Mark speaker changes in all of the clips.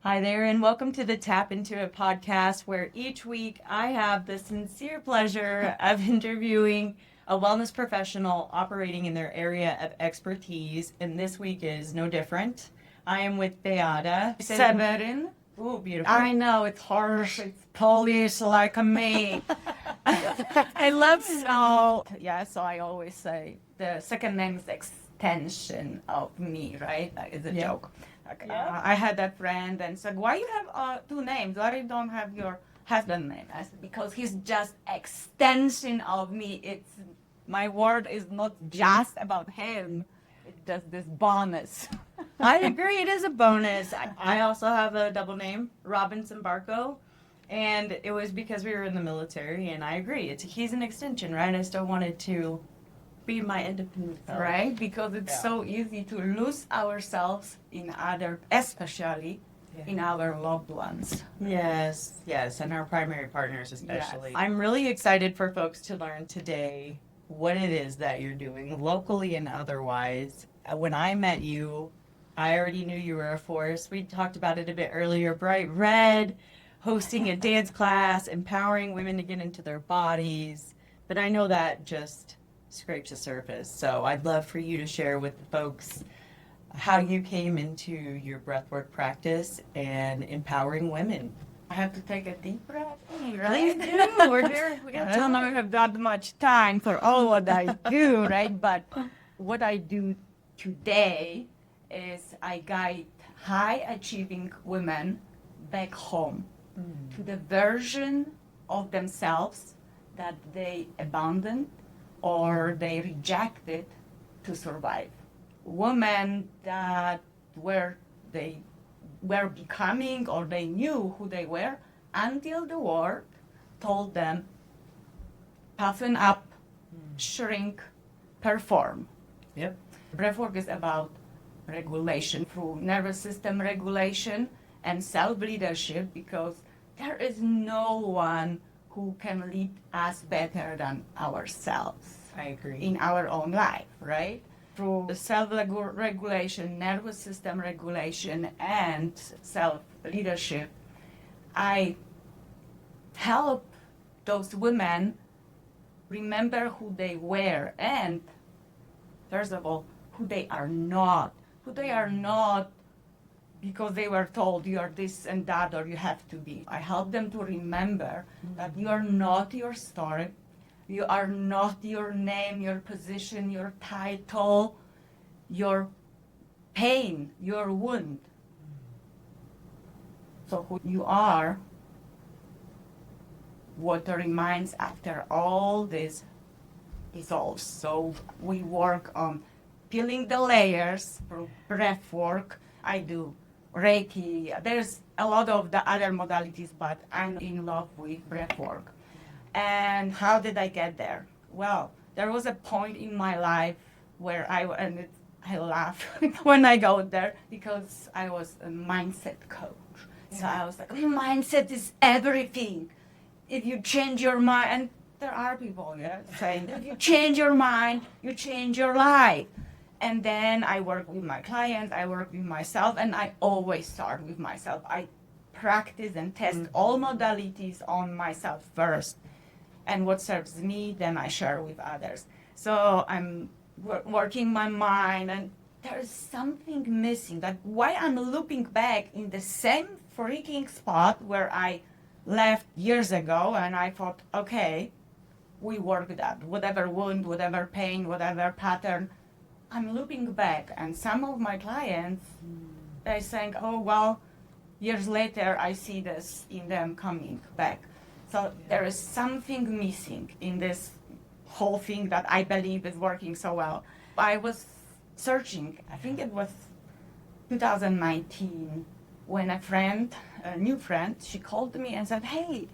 Speaker 1: Hi there, and welcome to the Tap Intuit Podcast, where each week I have the sincere pleasure of interviewing a wellness professional operating in their area of expertise, and this week is no different. I am with Beata
Speaker 2: Seweryn.
Speaker 1: Oh, beautiful.
Speaker 2: I know it's harsh, it's Polish like me. I love so. Yeah, so I always say the second name is extension of me, right? That is a joke. Like, I had that friend and said, "Why you have two names? Why you don't have your husband name?" I said, "Because he's just extension of me. It's my word is not just about him. It's just this bonus."
Speaker 1: I agree, it is a bonus. I also have a double name, Robinson Barco, and it was because we were in the military, and I agree. He's an extension, right? I still wanted to be my independent self.
Speaker 2: Right? Because it's so easy to lose ourselves in other, especially in our loved ones.
Speaker 1: Yes, and our primary partners especially.
Speaker 2: Yes.
Speaker 1: I'm really excited for folks to learn today what it is that you're doing, locally and otherwise. When I met you, I already knew you were a force. We talked about it a bit earlier. Bright red, hosting a dance class, empowering women to get into their bodies. But I know that just scrapes the surface. So I'd love for you to share with the folks how you came into your breathwork practice and empowering women.
Speaker 2: I have to take a deep breath in,
Speaker 1: Please
Speaker 2: right?
Speaker 1: do. We're here. We got
Speaker 2: I don't have that much time for all what I do, right? But what I do today is I guide high achieving women back home to the version of themselves that they abandoned or they rejected to survive. Women that they were becoming or they knew who they were until the world told them, toughen up, shrink, perform.
Speaker 1: Yep.
Speaker 2: Breathwork is about regulation through nervous system regulation and self-leadership, because there is no one who can lead us better than ourselves
Speaker 1: I agree.
Speaker 2: in our own life, right? Through self-regulation, nervous system regulation, and self-leadership, I help those women remember who they were and, first of all, who they are not. Who they are not because they were told you are this and that or you have to be. I help them to remember that you are not your story. You are not your name, your position, your title, your pain, your wound. So who you are, what remains after all this dissolves. So we work on peeling the layers through breath work. I do Reiki. There's a lot of the other modalities, but I'm in love with breath work. And how did I get there? Well, there was a point in my life where I laugh when I go there because I was a mindset coach. So I was like, mindset is everything. If you change your mind, and there are people saying, if you change your mind, you change your life. And then I work with my clients, I work with myself, and I always start with myself. I practice and test all modalities on myself first. And what serves me, then I share with others. So I'm working my mind, and there's something missing. That why I'm looping back in the same freaking spot where I left years ago, and I thought, okay, we work that. Whatever wound, whatever pain, whatever pattern, I'm looping back. And some of my clients, they're saying, oh, well, years later, I see this in them coming back. So there is something missing in this whole thing that I believe is working so well. I was searching, I think it was 2019, when a new friend, she called me and said, hey,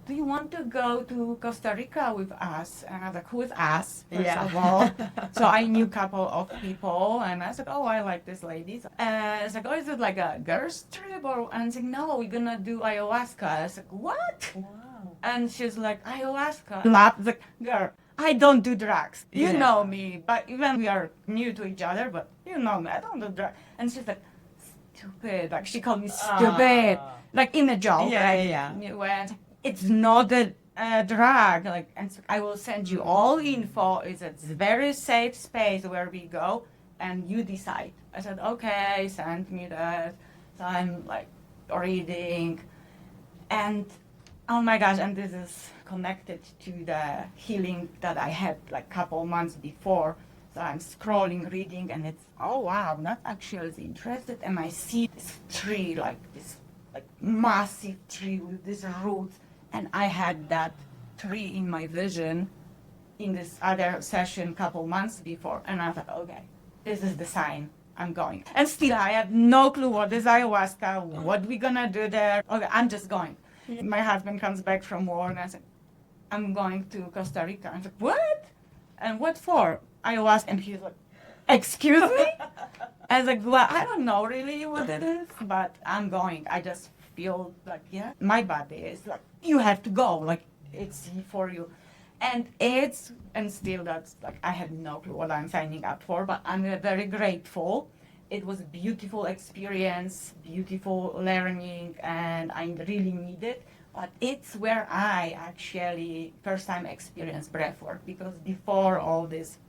Speaker 2: do you want to go to Costa Rica with us? And I was like, who is us, first of all? So I knew a couple of people, and I said, oh, I like this lady. And I was like, oh, is it like a girls trip? And I said, no, we're going to do ayahuasca. I was like, what?
Speaker 1: Wow.
Speaker 2: And she's like, ayahuasca. Laughed, like, girl, I don't do drugs. You know me, but even we are new to each other, but you know me, I don't do drugs. And she's like, stupid. Like she called me stupid, like in a joke.
Speaker 1: Yeah,
Speaker 2: right?
Speaker 1: yeah.
Speaker 2: When it's not a drug. Like, and so I will send you all info. It's a very safe space where we go, and you decide. I said, okay, send me that. So I'm like reading, and oh my gosh, and this is connected to the healing that I had like couple months before. So I'm scrolling, reading, and it's, oh wow, that actually is interested. And I see this tree, like this like massive tree with these roots. And I had that tree in my vision in this other session couple months before. And I thought, okay, this is the sign. I'm going. And still, I had no clue what is ayahuasca, what we gonna do there. Okay, I'm just going. My husband comes back from war, and I said, I'm going to Costa Rica. I said, what? And what for? Ayahuasca. And he's like, excuse me? I was like, well, I don't know really what it is, but I'm going. I just feel like, yeah, my body is like, you have to go. Like, it's for you. And still that's like, I have no clue what I'm signing up for, but I'm very grateful. It was a beautiful experience, beautiful learning, and I really need it. But it's where I actually first time experienced breathwork, because before all these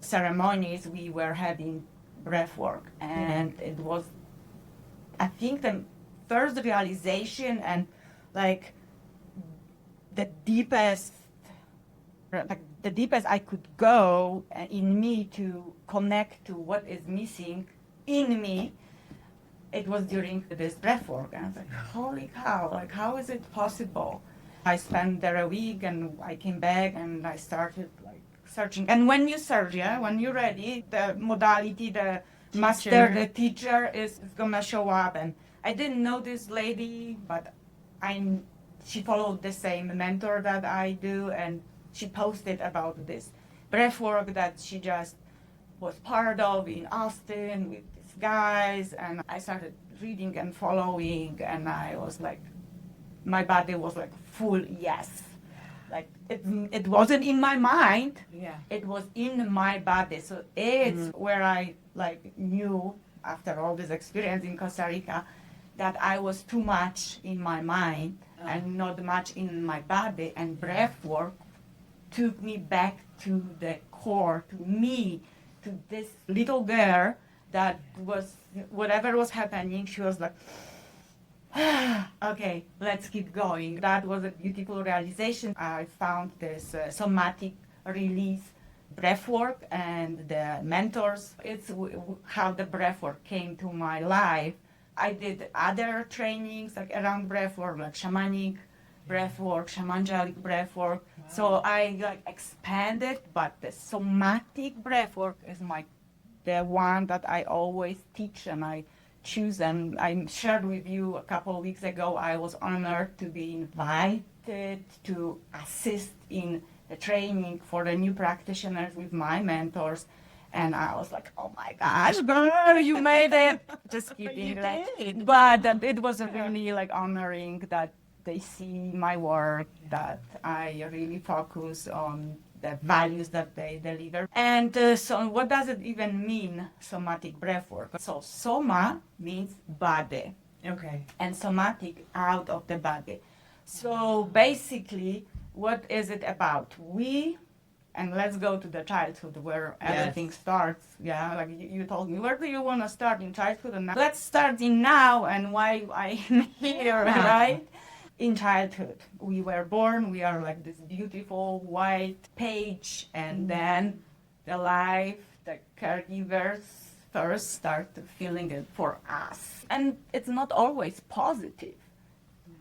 Speaker 2: ceremonies, we were having breathwork, and it was, I think, the first realization and like the deepest I could go in me to connect to what is missing in me. It was during this breath work, and I was like, holy cow, like how is it possible? I spent there a week, and I came back and I started like searching. And when you search, when you're ready, the modality, the master, the teacher is gonna show up. And I didn't know this lady, but she followed the same mentor that I do, and she posted about this breath work that she just was part of in Austin with these guys, and I started reading and following, and I was like, my body was like full yes. Like it wasn't in my mind, it was in my body. So it's where I like knew after all this experience in Costa Rica that I was too much in my mind and not much in my body, and breath work took me back to the core, to me, to this little girl that was, whatever was happening, she was like, okay, let's keep going. That was a beautiful realization. I found this somatic release breathwork and the mentors. It's how the breathwork came to my life. I did other trainings like around breathwork, like shamanic breathwork, shamanic breathwork. Wow. So I like expanded, but the somatic breathwork is the one that I always teach and I choose. And I shared with you a couple of weeks ago, I was honored to be invited to assist in the training for the new practitioners with my mentors. And I was like, oh my gosh, girl, you made it. Just kidding. But it was really like honoring that they see my work, that I really focus on the values that they deliver. And so what does it even mean, somatic breathwork? So soma means body.
Speaker 1: Okay.
Speaker 2: And somatic, out of the body. So basically, what is it about? And let's go to the childhood where everything starts. Yeah, like you told me, where do you want to start in childhood? And let's start in now and why I'm here, right? In childhood, we were born, we are like this beautiful white page, and then the caregivers first start feeling it for us. And it's not always positive.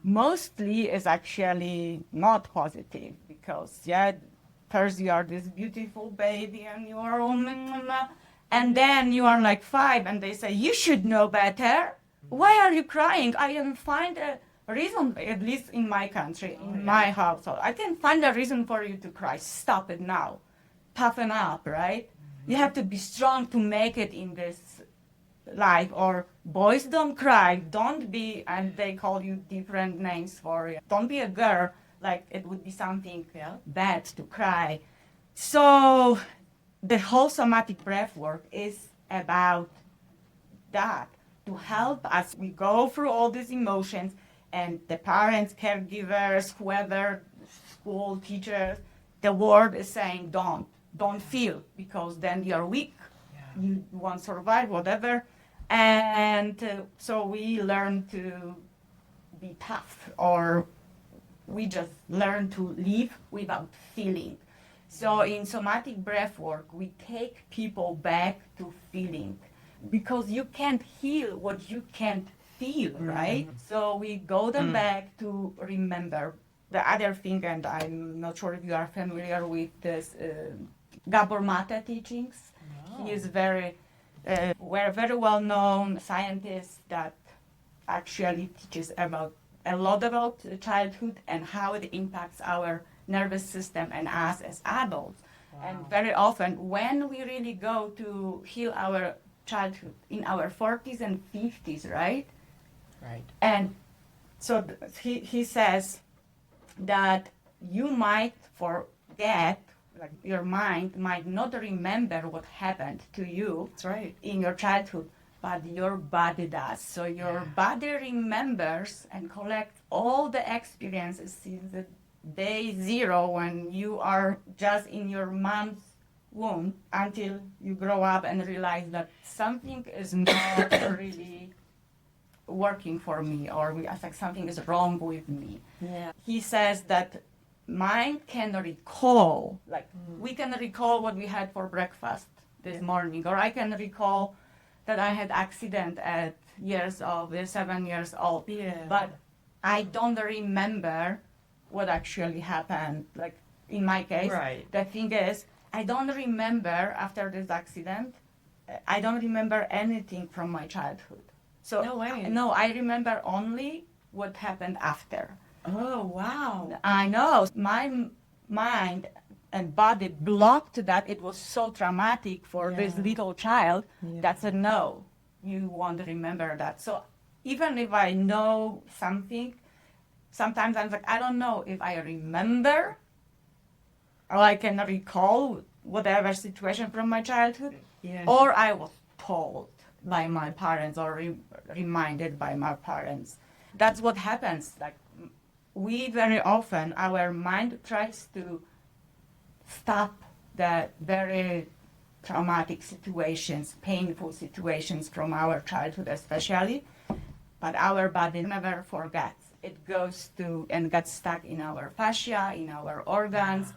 Speaker 2: Mostly it's actually not positive because, first you are this beautiful baby and you are and then you are like 5 and they say, you should know better. Why are you crying? I can find a reason, at least in my country, in my household. I can find a reason for you to cry. Stop it now. Toughen up, right? You have to be strong to make it in this life. Or boys don't cry. Don't be, and they call you different names for it. Don't be a girl. Like it would be something bad to cry. So the whole somatic breath work is about that, to help us. We go through all these emotions, and the parents, caregivers, whoever, school teachers, the world is saying don't feel, because then you're weak, you won't survive, whatever. And so we learn to be tough, or we just learn to live without feeling. So in somatic breath work, we take people back to feeling, because you can't heal what you can't feel, right? So we go them back to remember. The other thing, and I'm not sure if you are familiar with this Gabor Mate teachings.
Speaker 1: No.
Speaker 2: He is very well known scientist that actually teaches about a lot about childhood and how it impacts our nervous system and us as adults.
Speaker 1: Wow.
Speaker 2: And very often, when we really go to heal our childhood in our 40s and 50s, right?
Speaker 1: Right.
Speaker 2: And so he says that you might forget, like your mind might not remember what happened to you
Speaker 1: That's right.
Speaker 2: in your childhood, but your body does. So your body remembers and collects all the experiences since the day zero, when you are just in your mom's womb, until you grow up and realize that something is not really working for me, or I think something is wrong with me.
Speaker 1: Yeah.
Speaker 2: He says that mind can recall, like we can recall what we had for breakfast this morning, or I can recall that I had accident at 7 years old.
Speaker 1: Yeah.
Speaker 2: But I don't remember what actually happened. Like in my case,
Speaker 1: Right.
Speaker 2: the thing is, I don't remember after this accident. I don't remember anything from my childhood. So
Speaker 1: No way.
Speaker 2: No, I remember only what happened after.
Speaker 1: Oh, wow.
Speaker 2: I know my mind and body blocked that. It was so traumatic for this
Speaker 1: Yeah.
Speaker 2: little child.
Speaker 1: Yeah.
Speaker 2: That's a no. You won't remember that. So even if I know something, sometimes I'm like, I don't know if I remember, or I can recall whatever situation from my childhood,
Speaker 1: Yeah.
Speaker 2: or I was told by my parents, or reminded by my parents. That's what happens. Like we very often, our mind tries to stop the very traumatic situations, painful situations from our childhood especially, but our body never forgets. It goes to and gets stuck in our fascia, in our organs,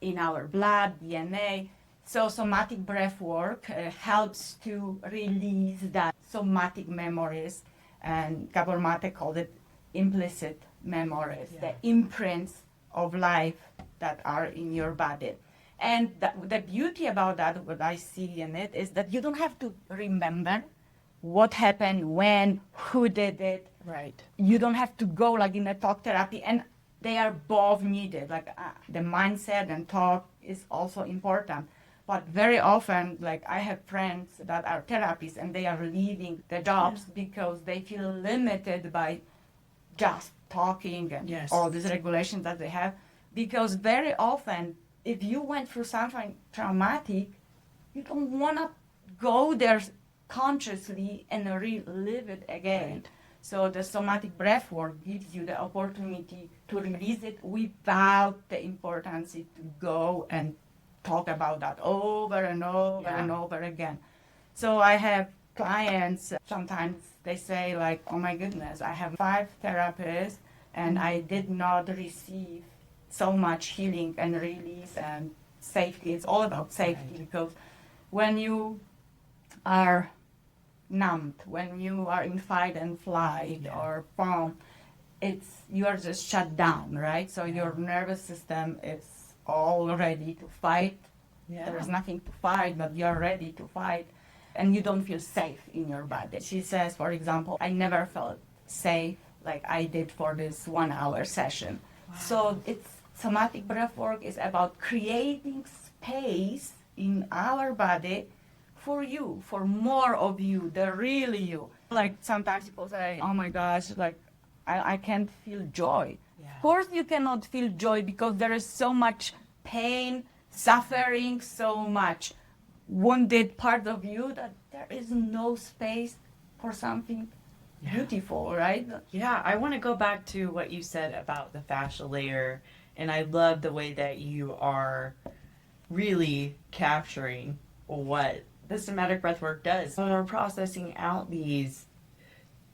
Speaker 2: in our blood, DNA. So somatic breath work helps to release that somatic memories, and Gabor Mate called it implicit memories, the imprints of life that are in your body. And the beauty about that, what I see in it, is that you don't have to remember what happened, when, who did it.
Speaker 1: Right.
Speaker 2: You don't have to go like in a talk therapy, and they are both needed. Like the mindset and talk is also important. But very often, like I have friends that are therapists, and they are leaving the jobs because they feel limited by just talking and
Speaker 1: Yes.
Speaker 2: all these regulations that they have. Because very often, if you went through something traumatic, you don't want to go there consciously and relive it again.
Speaker 1: Right.
Speaker 2: So the somatic breath work gives you the opportunity to release it without the importance to go and talk about that over and over and over again. So I have clients, sometimes they say like, oh my goodness, I have 5 therapists and I did not receive so much healing and release and safety. It's all about safety, because when you are numbed, when you are in fight and flight or fawn, you are just shut down, right? So your nervous system is all ready to fight. There is nothing to fight, but you're ready to fight, and you don't feel safe in your body. She says, for example, I never felt safe like I did for this 1-hour session. So somatic breath work is about creating space in our body for you, for more of you, the real you. Like sometimes people say, oh my gosh, like I can't feel joy. Of course you cannot feel joy, because there is so much pain, suffering, so much wounded part of you, that there is no space for something beautiful, right?
Speaker 1: Yeah, I want to go back to what you said about the fascia layer, and I love the way that you are really capturing what the somatic breathwork does. When we're processing out these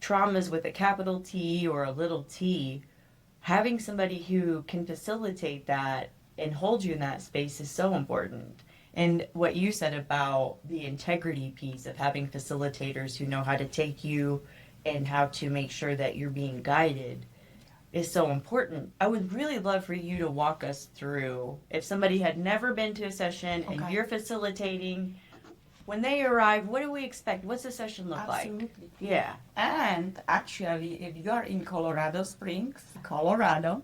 Speaker 1: traumas with a capital T or a little t, having somebody who can facilitate that and hold you in that space is so important. And what you said about the integrity piece of having facilitators who know how to take you and how to make sure that you're being guided is so important. I would really love for you to walk us through, if somebody had never been to a session and you're facilitating, when they arrive, what do we expect? What's the session look like?
Speaker 2: Absolutely.
Speaker 1: Yeah.
Speaker 2: And actually, if you are in Colorado Springs, Colorado,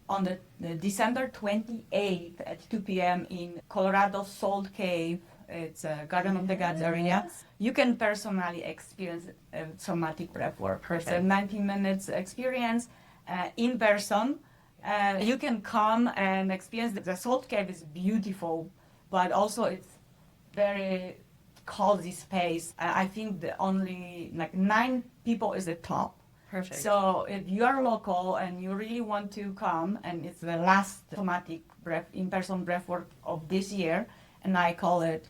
Speaker 2: on the December 28th at 2 p.m. in Colorado Salt Cave, it's a Garden of the Gods area, you can personally experience somatic breathwork. It's a 90 minutes experience in person. You can come and experience the Salt Cave is beautiful, but also it's very cozy space. I think the only 9 people is the top.
Speaker 1: Perfect.
Speaker 2: So if you are local and you really want to come, and it's the last somatic in-person breathwork of this year, and I call it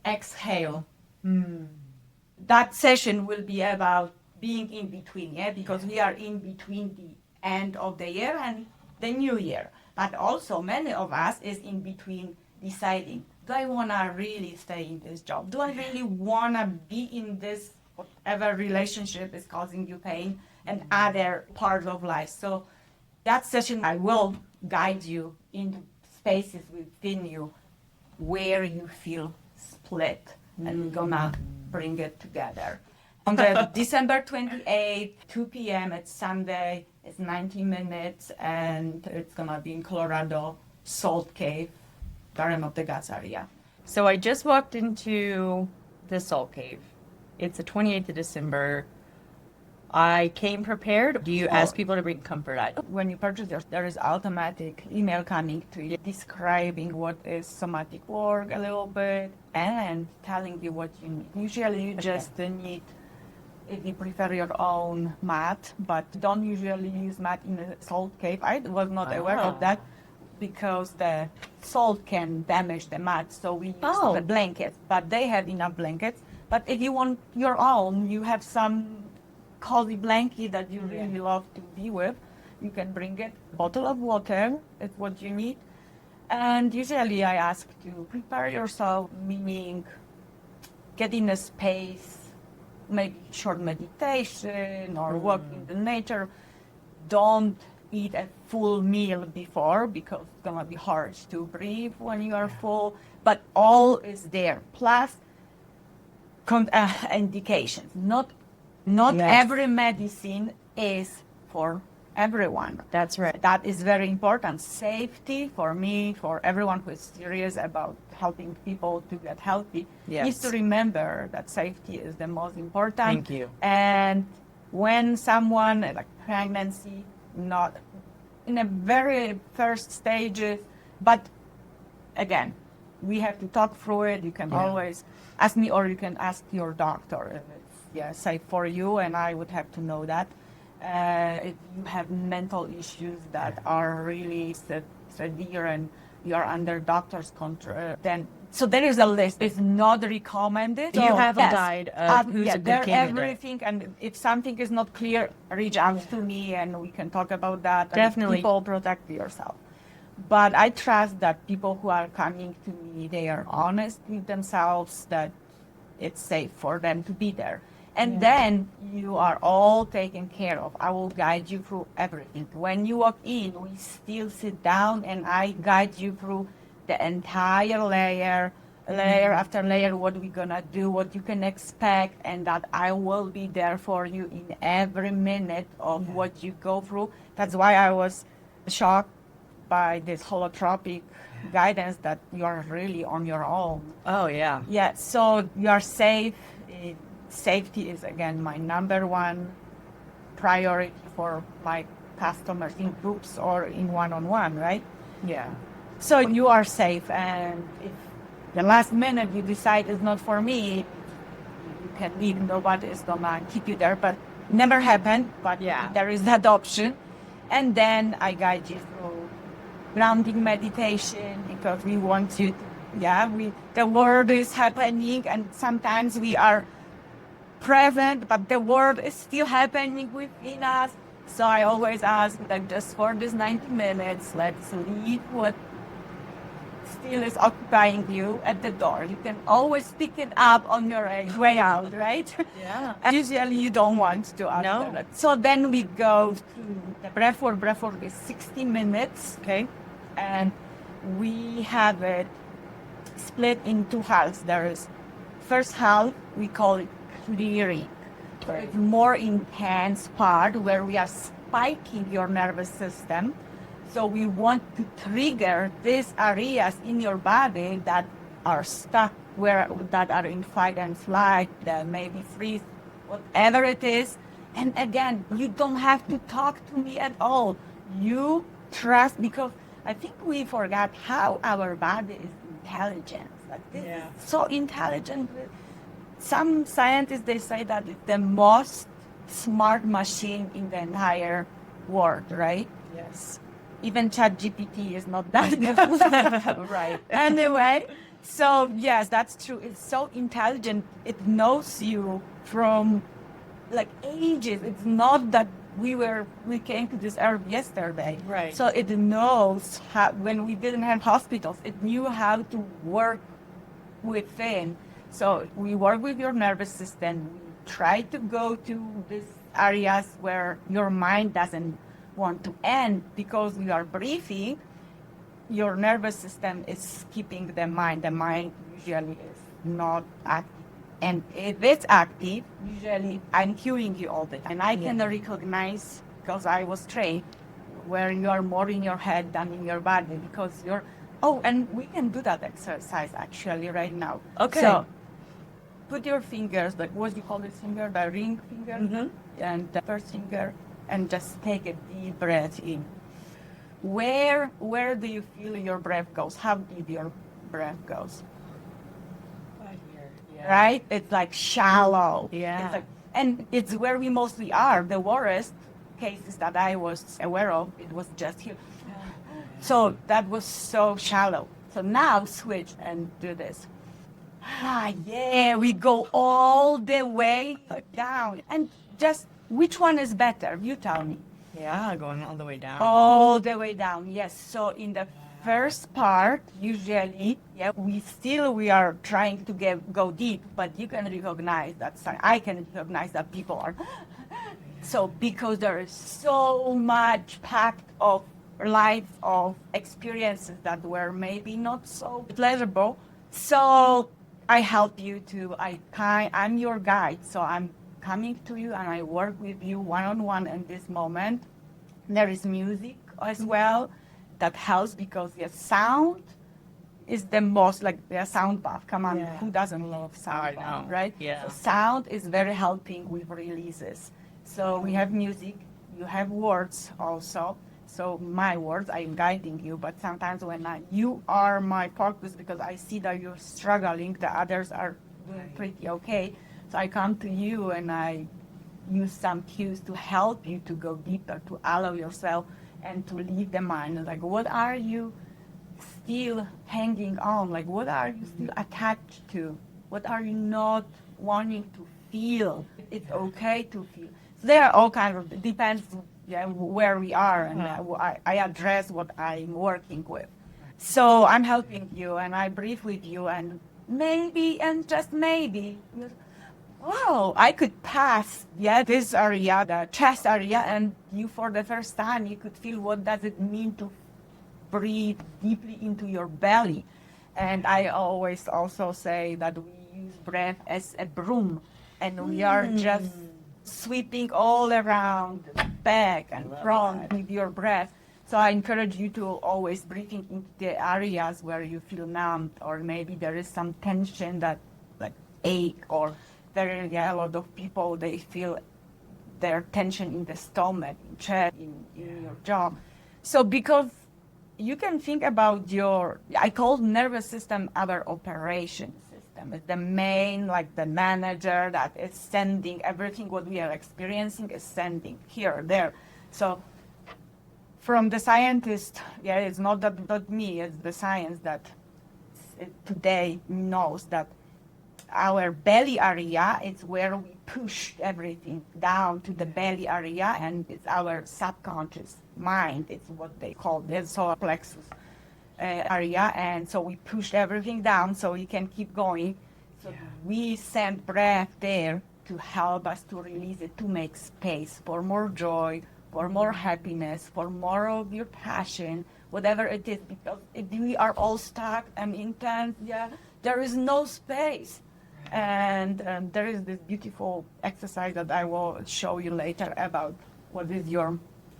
Speaker 2: Exhale. That session will be about being in between, because we are in between the end of the year and the new year. But also many of us is in between deciding, do I want to really stay in this job? Do I really want to be in this whatever relationship is causing you pain and other parts of life? So that session, I will guide you into spaces within you where you feel split, and we're gonna bring it together. On the December 28th, 2 p.m., it's Sunday, it's 90 minutes, and it's gonna be in Colorado Salt Cave, Garden of the Gods area.
Speaker 1: So I just walked into the Salt Cave. It's the 28th of December. I came prepared. Do you ask people to bring comfort items?
Speaker 2: When you purchase yours, there is automatic email coming to you describing what is somatic work a little bit and telling you what you need. Usually you just need, if you prefer, your own mat, but don't usually use mat in a salt cave. I was not aware of that because the salt can damage the mat, so we use the blankets, but they have enough blankets. But if you want your own, you have some cozy blanket that you really love to be with, you can bring it. Bottle of water is what you need. And usually I ask to prepare yourself, meaning get in a space, maybe short meditation or walk in the nature. Don't eat a full meal before because it's gonna be hard to breathe when you are full, but all is there. Plus indications. Not every medicine is for everyone.
Speaker 1: That's right.
Speaker 2: That is very important. Safety for me, for everyone who is serious about helping people to get healthy, is to remember that safety is the most important.
Speaker 1: Thank you.
Speaker 2: And when someone, like pregnancy, not in a very first stages, but again, we have to talk through it. You can always ask me, or you can ask your doctor if it's safe for you, and I would have to know that. If you have mental issues that are really severe and you are under doctor's control, then so there is a list. It's not recommended.
Speaker 1: You have a guide of who's a good candidate.
Speaker 2: Everything, and if something is not clear, reach out to me and we can talk about that.
Speaker 1: Definitely.
Speaker 2: And people, protect yourself. But I trust that people who are coming to me, they are honest with themselves, that it's safe for them to be there. And then you are all taken care of. I will guide you through everything. When you walk in, we still sit down and I guide you through the entire layer after layer, what we're gonna do, what you can expect, and that I will be there for you in every minute of what you go through. That's why I was shocked by this holotropic guidance that you are really on your own.
Speaker 1: Oh, yeah.
Speaker 2: Yeah, so you are safe. Safety is, again, my number one priority for my customers in groups or in one-on-one, right?
Speaker 1: Yeah.
Speaker 2: So you are safe, and if the last minute you decide it's not for me, you can leave. Nobody is gonna keep you there, but never happened. But
Speaker 1: Yeah.
Speaker 2: there is that option. And then I guide you through grounding meditation because we want you to, the world is happening and sometimes we are present, but the world is still happening within us. So I always ask, like, just for this 90 minutes, let's leave what still is occupying you at the door. You can always pick it up on your way out, right?
Speaker 1: Yeah.
Speaker 2: And usually you don't want to after
Speaker 1: No.
Speaker 2: that. So then we go to the breathwork. Breathwork is 60 minutes,
Speaker 1: Okay.
Speaker 2: and we have it split in two halves. There is first half, we call it clearing. So it's more intense part where we are spiking your nervous system. So we want to trigger these areas in your body that are stuck, that are in fight and flight, that maybe freeze, whatever it is. And again, you don't have to talk to me at all. You trust, because I think we forgot how our body is intelligent. Like this
Speaker 1: Yeah.
Speaker 2: is so intelligent. Some scientists, they say that it's the most smart machine in the entire world, right?
Speaker 1: Yes.
Speaker 2: Even ChatGPT is not that good.
Speaker 1: Right.
Speaker 2: Anyway, so yes, that's true. It's so intelligent. It knows you from like ages. It's not that we came to this earth yesterday.
Speaker 1: Right.
Speaker 2: So it knows how, when we didn't have hospitals, it knew how to work within. So we work with your nervous system. We try to go to these areas where your mind doesn't want to end, because you are breathing. Your nervous system is keeping the mind. The mind usually is not active. And if it's active, usually I'm cueing you all the time. And I can recognize, because I was trained, where you are more in your head than in your body, because you're, and we can do that exercise actually right now.
Speaker 1: Okay.
Speaker 2: So put your fingers, like what do you call this finger, the ring finger,
Speaker 1: Mhm.
Speaker 2: and the first finger, and just take a deep breath in. Where do you feel your breath goes? How deep your breath goes?
Speaker 1: Right here. Yeah.
Speaker 2: Right? It's like shallow.
Speaker 1: Yeah.
Speaker 2: It's like, and it's where we mostly are. The worst cases that I was aware of, it was just here. So that was so shallow. So now switch and do this. We go all the way down. And just, which one is better? You tell me.
Speaker 1: Yeah, going all the way down.
Speaker 2: All the way down, yes. So in the first part, usually, we are trying to go deep, but you can recognize that. I can recognize that people are. So because there is so much packed of life, of experiences that were maybe not so pleasurable. So I help you I'm your guide. So I'm coming to you and I work with you one-on-one in this moment. There is music as well that helps, because the sound is the most, like the sound bath. Come on,
Speaker 1: Yeah.
Speaker 2: who doesn't love sound
Speaker 1: I
Speaker 2: bath,
Speaker 1: know.
Speaker 2: right?
Speaker 1: Yeah.
Speaker 2: So sound is very helping with releases. So we have music, you have words also. So my words, I'm guiding you, but sometimes you are my focus, because I see that you're struggling, the others are doing pretty okay. So I come to you and I use some cues to help you to go deeper, to allow yourself and to leave the mind. Like, what are you still hanging on? Like, what are you still attached to? What are you not wanting to feel? It's okay to feel. So there are all kinds of, depends where we are, and I address what I'm working with. So I'm helping you and I breathe with you, and maybe, and just maybe, I could pass, this area, the chest area, and you, for the first time, you could feel what does it mean to breathe deeply into your belly. And I always also say that we use breath as a broom, and we are just sweeping all around the back and front with your breath. So I encourage you to always breathe into the areas where you feel numb, or maybe there is some tension that like ache, or a lot of people, they feel their tension in the stomach, in chest, in your jaw. So because you can think about I call nervous system our operation system. system. It's the main, like the manager that is sending everything what we are experiencing is sending here, there. So from the scientist, yeah, it's not me, it's the science that today knows that our belly area is where we push everything down to the belly area, and it's our subconscious mind. It's what they call the solar plexus area, and so we push everything down so we can keep going. So we send breath there to help us to release it, to make space for more joy, for more happiness, for more of your passion, whatever it is. Because if we are all stuck and intense, there is no space. And there is this beautiful exercise that I will show you later about what is your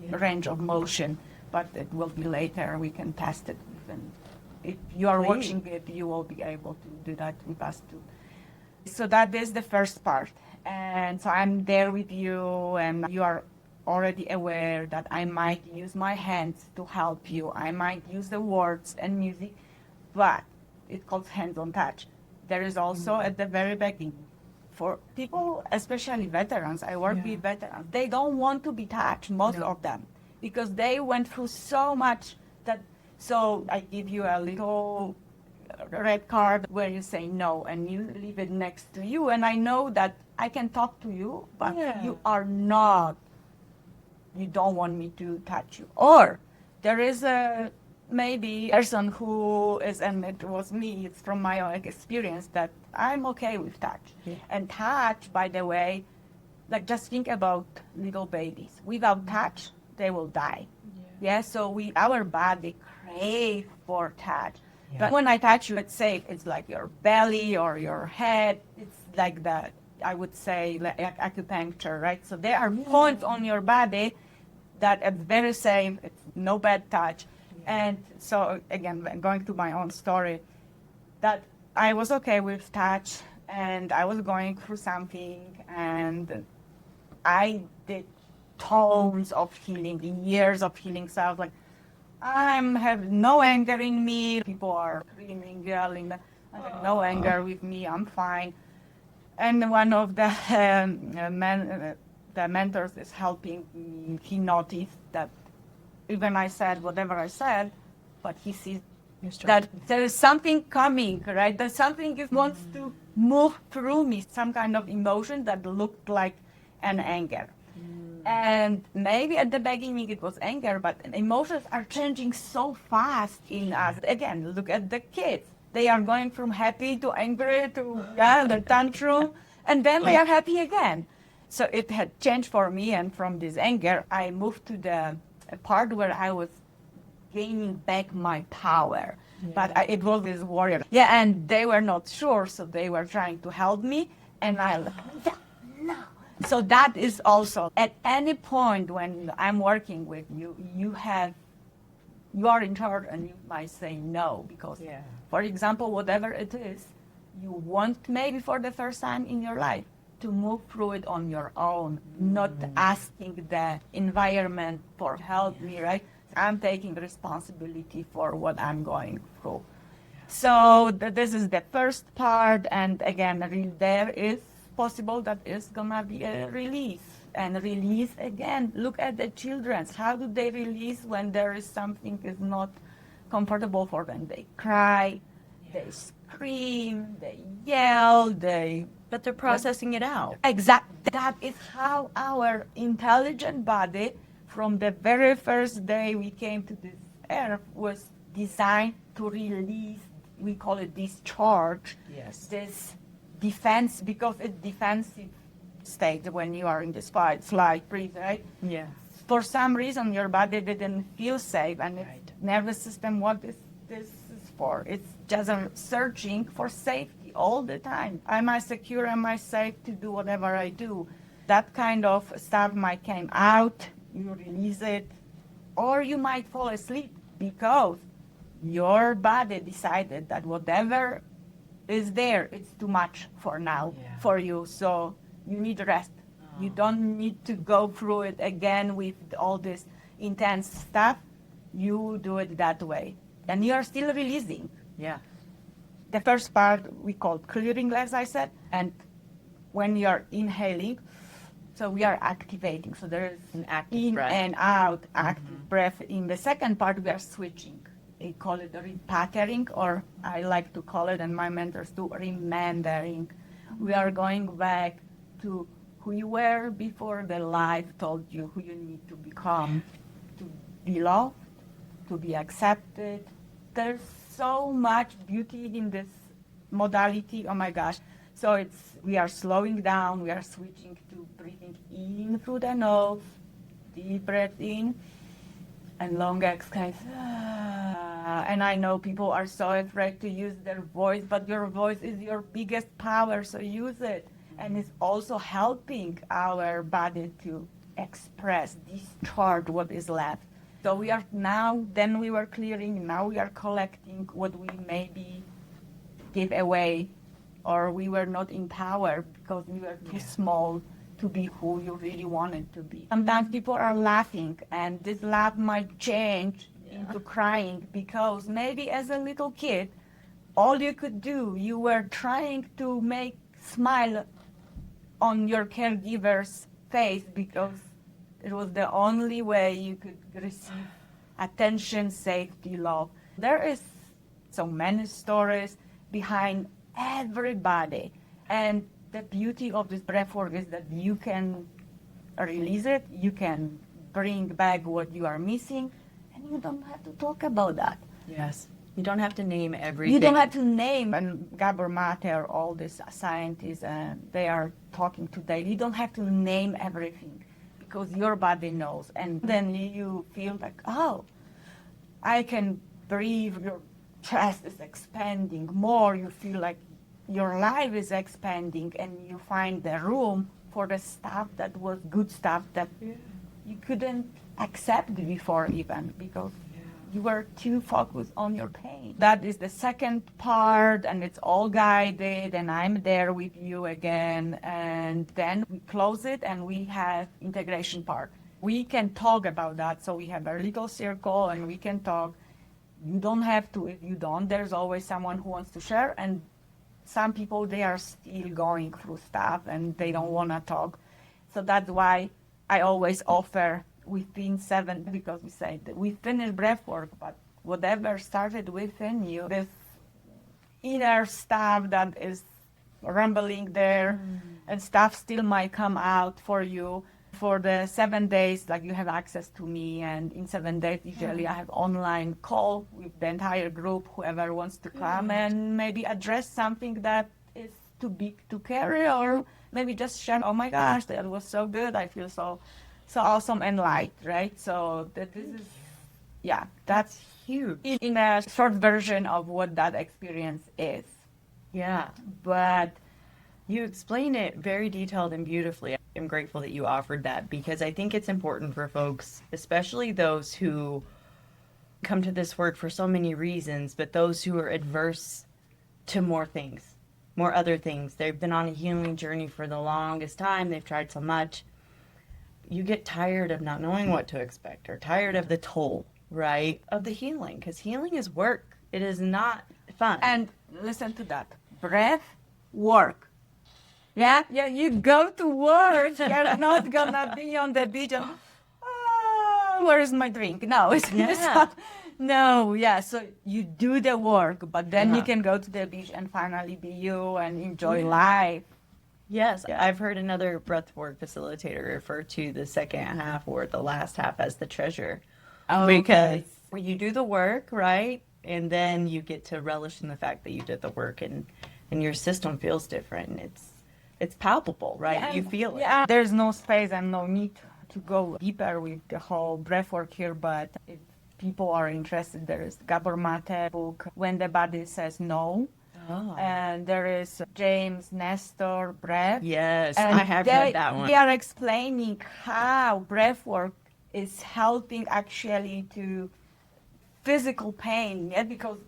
Speaker 2: range of motion, but it will be later. We can test it. And if you are watching it, you will be able to do that with us too. So that is the first part. And so I'm there with you, and you are already aware that I might use my hands to help you. I might use the words and music, but it's called hands-on touch. There is also at the very beginning, for people, especially veterans, I work with veterans, they don't want to be touched, most of them, because they went through so much that, so I give you a little red card where you say no, and you leave it next to you, and I know that I can talk to you, but you don't want me to touch you. Or there is a maybe person who is, and it was me, it's from my own experience, that I'm okay with touch. And touch, by the way, like just think about little babies. Without touch, they will die. So our body crave for touch. But when I touch you, let's say it's like your belly or your head, it's like that, I would say, like acupuncture, right? So there are points on your body that are very safe, it's no bad touch. And so, again, going to my own story, that I was okay with touch, and I was going through something, and I did tons of healing, years of healing. So I was like, I have no anger in me. People are screaming, yelling. I have no anger with me. I'm fine. And one of the the mentors is helping me. He noticed that even I said whatever I said, but he sees that there is something coming, right? That something wants to move through me, some kind of emotion that looked like an anger. And maybe at the beginning it was anger, but emotions are changing so fast in us. Again, look at the kids. They are going from happy to angry to the tantrum, and then they are happy again. So it had changed for me, and from this anger, I moved to the part where I was gaining back my power. But it was this warrior. And they were not sure, so they were trying to help me, and I like, no. So that is also, at any point when I'm working with you, you are in charge, and you might say no, because, for example, whatever it is, you want maybe for the first time in your life to move through it on your own, not asking the environment for help me, right? I'm taking responsibility for what I'm going through. So this is the first part, and again, there is possible that is gonna be a release. And release again, look at the children. How do they release when there is something is not comfortable for them? They cry, they scream, they yell,
Speaker 1: But they're processing it out.
Speaker 2: Exactly. That is how our intelligent body, from the very first day we came to this earth, was designed to release, we call it discharge, this defense, because it's defensive state when you are in this fight, flight, freeze, right? For some reason, your body didn't feel safe, and its nervous system, what is this is for? It's just searching for safety all the time. Am I secure? Am I safe to do whatever I do? That kind of stuff might come out, you release it, or you might fall asleep because your body decided that whatever is there, it's too much for now for you, so you need rest. You don't need to go through it again with all this intense stuff. You do it that way, and you are still releasing. The first part we call clearing, as I said, and when you're inhaling, so we are activating. So there is
Speaker 1: An active
Speaker 2: in
Speaker 1: breath.
Speaker 2: and out active breath. In the second part, we are switching. They call it repattering, or I like to call it, and my mentors do, remembering. We are going back to who you were before the life told you who you need to become, to be loved, to be accepted. There's so much beauty in this modality. Oh my gosh. So we are slowing down, we are switching to breathing in through the nose, deep breath in, and long exhale. And I know people are so afraid to use their voice, but your voice is your biggest power, so use it. And it's also helping our body to express, discharge what is left. So we are now, then we were clearing, now we are collecting what we maybe give away, or we were not in power because we were too small to be who you really wanted to be. Sometimes people are laughing, and this laugh might change into crying because maybe as a little kid, all you could do, you were trying to make smile on your caregiver's face because it was the only way you could receive attention, safety, love. There is so many stories behind everybody. And the beauty of this breath work is that you can release it, you can bring back what you are missing, and you don't have to talk about that.
Speaker 1: Yes. You don't have to name everything.
Speaker 2: You don't have to name, and Gabor Mate or all these scientists, they are talking today, you don't have to name everything because your body knows. And then you feel like, oh, I can breathe, your chest is expanding more, you feel like your life is expanding, and you find the room for the stuff that was good stuff that you couldn't accept before even because you were too focused on your pain. That is the second part, and it's all guided, and I'm there with you again. And then we close it, and we have integration part. We can talk about that. So we have a little circle, and we can talk. You don't have to. If you don't, there's always someone who wants to share. And some people, they are still going through stuff, and they don't want to talk. So that's why I always offer within 7, because we say that we finish breath work, but whatever started within you, this inner stuff that is rumbling there, and stuff still might come out for you. For the 7 days, like you have access to me, and in 7 days, usually I have online call with the entire group, whoever wants to come and maybe address something that is too big to carry, or maybe just share, oh my gosh, that was so good, I feel so awesome and light, right? So this is, that's
Speaker 1: huge.
Speaker 2: In a short version of what that experience is.
Speaker 1: Yeah.
Speaker 2: But
Speaker 1: You explain it very detailed and beautifully. I'm grateful that you offered that because I think it's important for folks, especially those who come to this work for so many reasons, but those who are adverse to more things, more other things. They've been on a healing journey for the longest time. They've tried so much. You get tired of not knowing what to expect or tired of the toll, right, of the healing, because healing is work. It is not fun.
Speaker 2: And listen to that. Breath, work. Yeah, you go to work. You're not gonna be on the beach and, where is my drink? No, it's not. No, so you do the work, but then you can go to the beach and finally be you and enjoy life.
Speaker 1: Yes, I've heard another breathwork facilitator refer to the second half or the last half as the treasure. Because when you do the work, right, and then you get to relish in the fact that you did the work, and your system feels different. And it's palpable, right?
Speaker 2: Yeah,
Speaker 1: you feel it.
Speaker 2: Yeah, there's no space and no need to go deeper with the whole breathwork here, but if people are interested, there is Gabor Mate book, When the Body Says No.
Speaker 1: Oh.
Speaker 2: And there is James Nestor Breath.
Speaker 1: Yes,
Speaker 2: and
Speaker 1: I have read that one.
Speaker 2: They are explaining how breathwork is helping actually to physical pain, because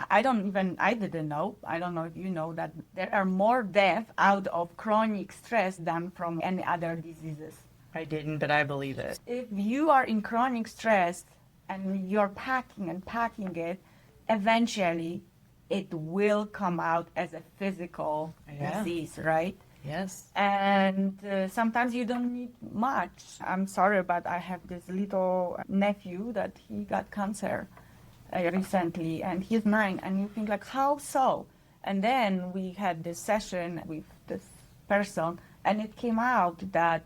Speaker 2: I didn't know, I don't know if you know, that there are more deaths out of chronic stress than from any other diseases.
Speaker 1: I didn't, but I believe it.
Speaker 2: If you are in chronic stress and you're packing it, eventually it will come out as a physical disease, right?
Speaker 1: Yes.
Speaker 2: And sometimes you don't need much. I'm sorry, but I have this little nephew that he got cancer recently, and he's 9, and you think like, how so? And then we had this session with this person, and it came out that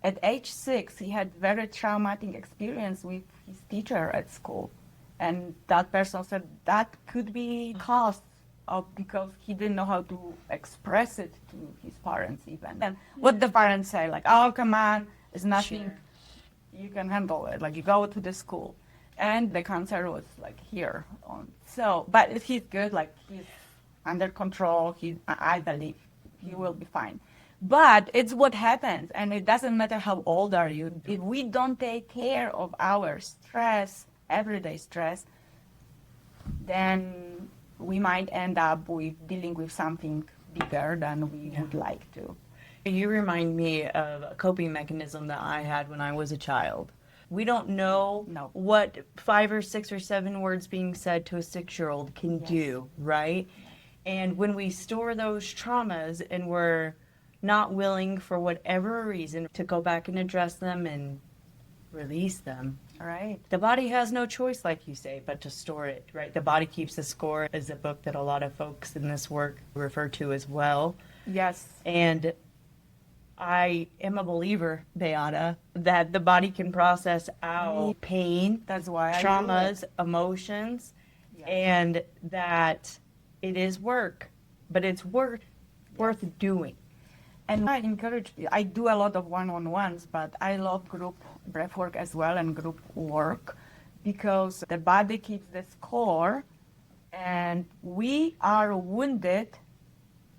Speaker 2: at age 6, he had very traumatic experience with his teacher at school. And that person said that could be caused of because he didn't know how to express it to his parents even. And what the parents say, like, oh, come on, it's nothing,
Speaker 1: Sure.
Speaker 2: you can handle it. Like, you go to the school. And the cancer was like here on. So, but he's good, like he's under control. I believe he will be fine. But it's what happens, and it doesn't matter how old are you. If we don't take care of our stress, everyday stress, then we might end up with dealing with something bigger than we would like to.
Speaker 1: You remind me of a coping mechanism that I had when I was a child. We don't know what 5 or 6 or 7 words being said to a 6-year-old can do, right? And when we store those traumas and we're not willing for whatever reason to go back and address them and release them,
Speaker 2: Right.
Speaker 1: the body has no choice, like you say, but to store it, right? The Body Keeps the Score is a book that a lot of folks in this work refer to as well.
Speaker 2: Yes.
Speaker 1: And I am a believer, Beata, that the body can process out pain,
Speaker 2: That's why I
Speaker 1: traumas, emotions, and that it is work, but it's worth doing.
Speaker 2: And I encourage, I do a lot of one-on-ones, but I love group breathwork as well and group work because the body keeps the score and we are wounded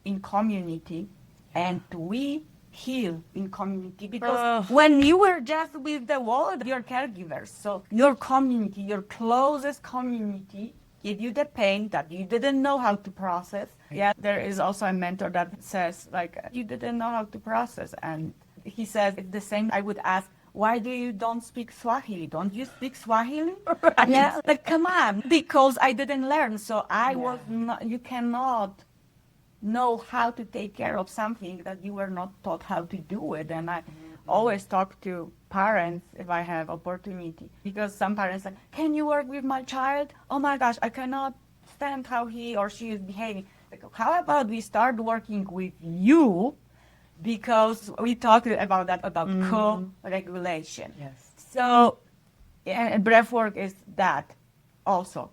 Speaker 2: in community and we heal in community because when you were just with the world, your caregivers, so your community, your closest community give you the pain that you didn't know how to process. Yeah, there is also a mentor that says, like, you didn't know how to process. And he says, it's the same. I would ask, why do you don't speak Swahili? Don't you speak Swahili?
Speaker 1: Right.
Speaker 2: Yeah, like, come on. Because I didn't learn. So I was not, you cannot know how to take care of something that you were not taught how to do it. And I always talk to parents if I have opportunity, because some parents say, can you work with my child? Oh my gosh, I cannot stand how he or she is behaving. Like, how about we start working with you, because we talked about that, about co-regulation.
Speaker 1: Yes.
Speaker 2: So and breath work is that also.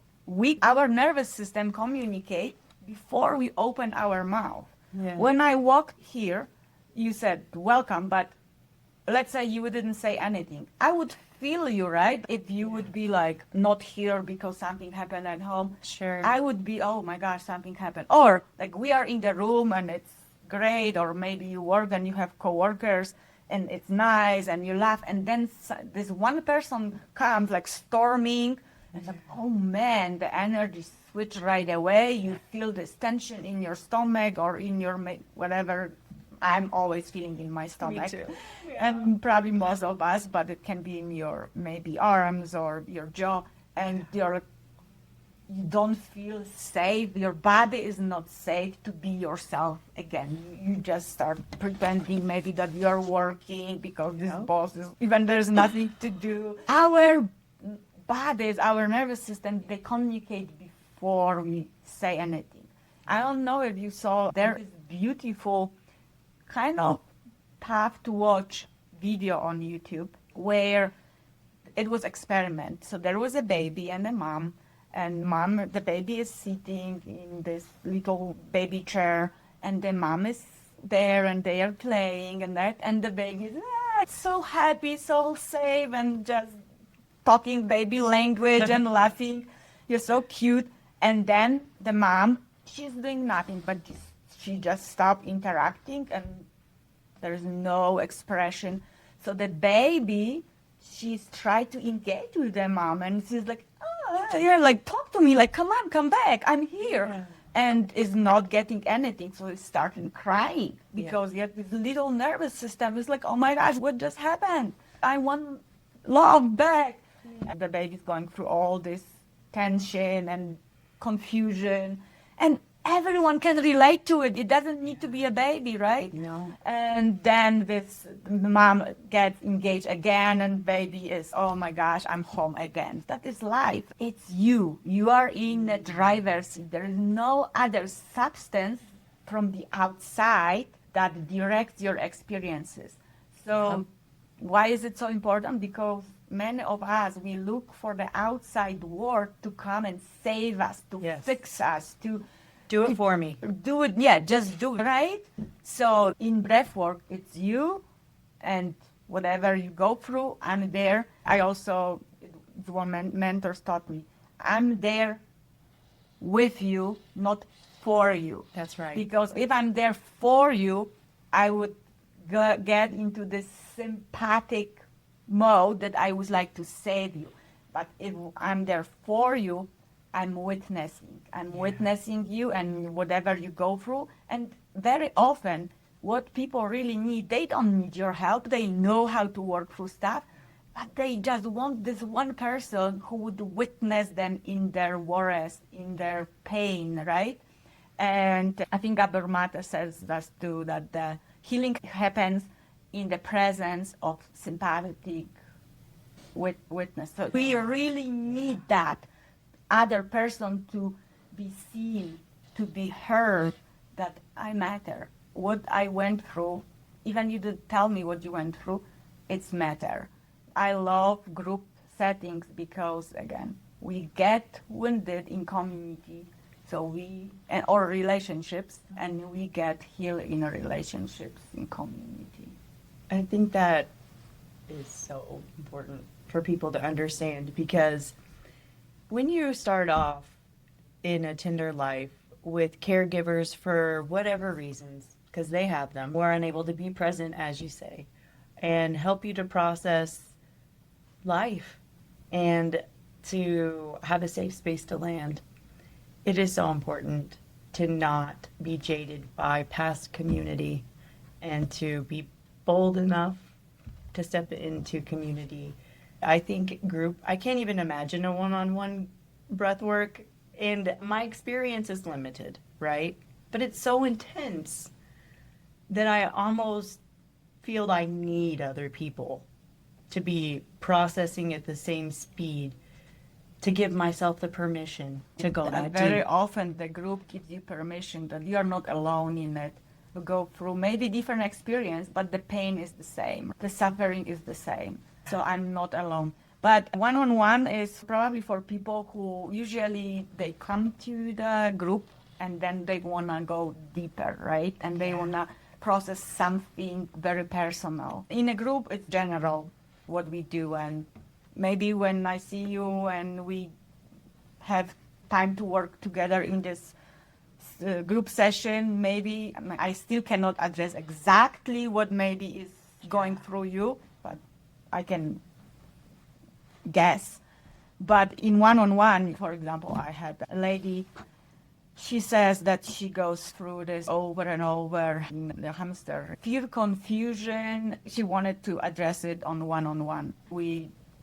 Speaker 2: Our nervous system communicate before we open our mouth.
Speaker 1: Yeah.
Speaker 2: When I walked here, you said welcome, but let's say you didn't say anything. I would feel you, right? If you would be like not here because something happened at home.
Speaker 1: Sure.
Speaker 2: I would be, oh my gosh, something happened. Or like we are in the room and it's great, or maybe you work and you have coworkers and it's nice and you laugh, and then this one person comes like storming, and like, oh man, the energy switch right away. You feel this tension in your stomach or in your whatever. I'm always feeling in my stomach.
Speaker 1: Me too.
Speaker 2: And probably most of us, but it can be in your maybe arms or your jaw, and you don't feel safe. Your body is not safe to be yourself again. You just start pretending maybe that you're working because this boss is, even there's nothing to do. Our bodies, our nervous system, they communicate before we say anything. I don't know if you saw, there is beautiful kind of tough to watch video on YouTube where it was experiment. So there was a baby and a mom, and the baby is sitting in this little baby chair, and the mom is there and they are playing and that, and the baby is so happy, so safe, and just talking baby language and laughing. You're so cute. And then the mom, she's doing nothing, but she just stopped interacting and there's no expression. So the baby, she's tried to engage with the mom and she's like, oh, yeah, like talk to me, like come on, come back, I'm here. Yeah. And is not getting anything. So it's starting crying because yet this little nervous system is like, oh my gosh, what just happened? I want love back. And the baby's going through all this tension and confusion, and everyone can relate to it. It doesn't need to be a baby, right?
Speaker 1: No.
Speaker 2: And then this mom gets engaged again, and baby is, oh my gosh, I'm home again. That is life. It's you. You are in the driver's seat. There is no other substance from the outside that directs your experiences. So why is it so important? Because many of us, we look for the outside world to come and save us, to fix us, to
Speaker 1: do it for me.
Speaker 2: Do it, just do it, right? So in breathwork, it's you, and whatever you go through, I'm there. I also, one mentors taught me, I'm there with you, not for you.
Speaker 1: That's right.
Speaker 2: Because if I'm there for you, I would get into this sympathetic mode that I would like to save you. But if I'm there for you, I'm witnessing. I'm witnessing you and whatever you go through. And very often, what people really need, they don't need your help. They know how to work through stuff, but they just want this one person who would witness them in their worries, in their pain, right? And I think Beata says that too, that the healing happens in the presence of sympathetic witness. So we really need that other person to be seen, to be heard, that I matter. What I went through, even you didn't tell me what you went through, it's matter. I love group settings because, again, we get wounded in community, or relationships, and we get healed in relationships in community.
Speaker 1: I think that is so important for people to understand, because when you start off in a Tinder life with caregivers for whatever reasons, because they have them, who are unable to be present, as you say, and help you to process life and to have a safe space to land, it is so important to not be jaded by past community and to be bold enough to step into community. I think I can't even imagine a one-on-one breath work, and my experience is limited, right? But it's so intense that I almost feel I need other people to be processing at the same speed, to give myself the permission to go that deep.
Speaker 2: Very often the group gives you permission that you are not alone in it. You go through maybe different experience, but the pain is the same. The suffering is the same. So I'm not alone. But one-on-one is probably for people who usually they come to the group and then they want to go deeper, right? And they want to process something very personal. In a group, it's general what we do. And maybe when I see you and we have time to work together in this group session, maybe I still cannot address exactly what maybe is going through you, but I can guess. But in one-on-one, for example, I had a lady, she says that she goes through this over and over in the hamster. Fear, confusion, she wanted to address it on one-on-one.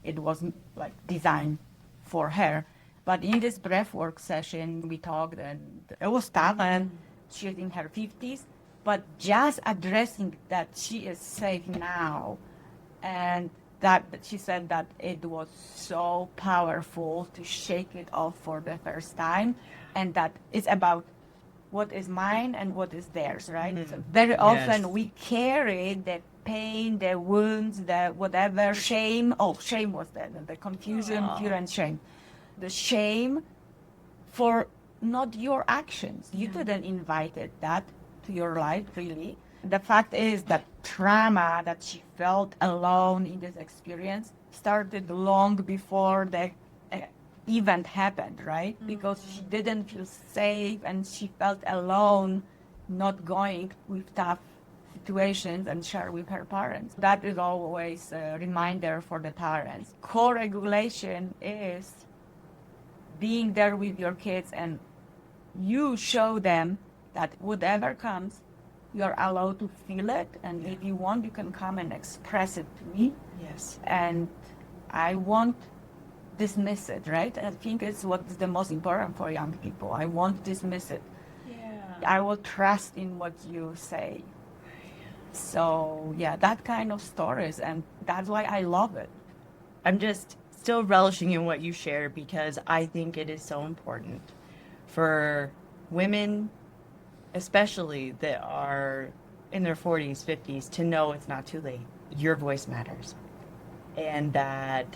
Speaker 2: It wasn't like designed for her. But in this breathwork session, we talked, and it was tough, and she's in her 50s, but just addressing that she is safe now, and that she said that it was so powerful to shake it off for the first time, and that it's about what is mine and what is theirs, right? Mm-hmm. So very often we carry the pain, the wounds, the whatever, shame. Oh, shame was the confusion, fear, and shame. The shame for not your actions. You didn't invite that to your life, really. The fact is that trauma that she felt alone in this experience started long before the event happened, right? Mm-hmm. Because she didn't feel safe and she felt alone, not going with tough situations and share with her parents. That is always a reminder for the parents. Co-regulation is being there with your kids, and you show them that whatever comes, you're allowed to feel it, and if you want, you can come and express it to me.
Speaker 1: Yes.
Speaker 2: And I want dismiss it, right? I think it's what's the most important for young people. I won't dismiss it.
Speaker 1: Yeah.
Speaker 2: I will trust in what you say. So yeah, that kind of stories, and that's why I love it.
Speaker 1: I'm just still relishing in what you share because I think it is so important for women, especially that are in their 40s, 50s, to know it's not too late. Your voice matters. And that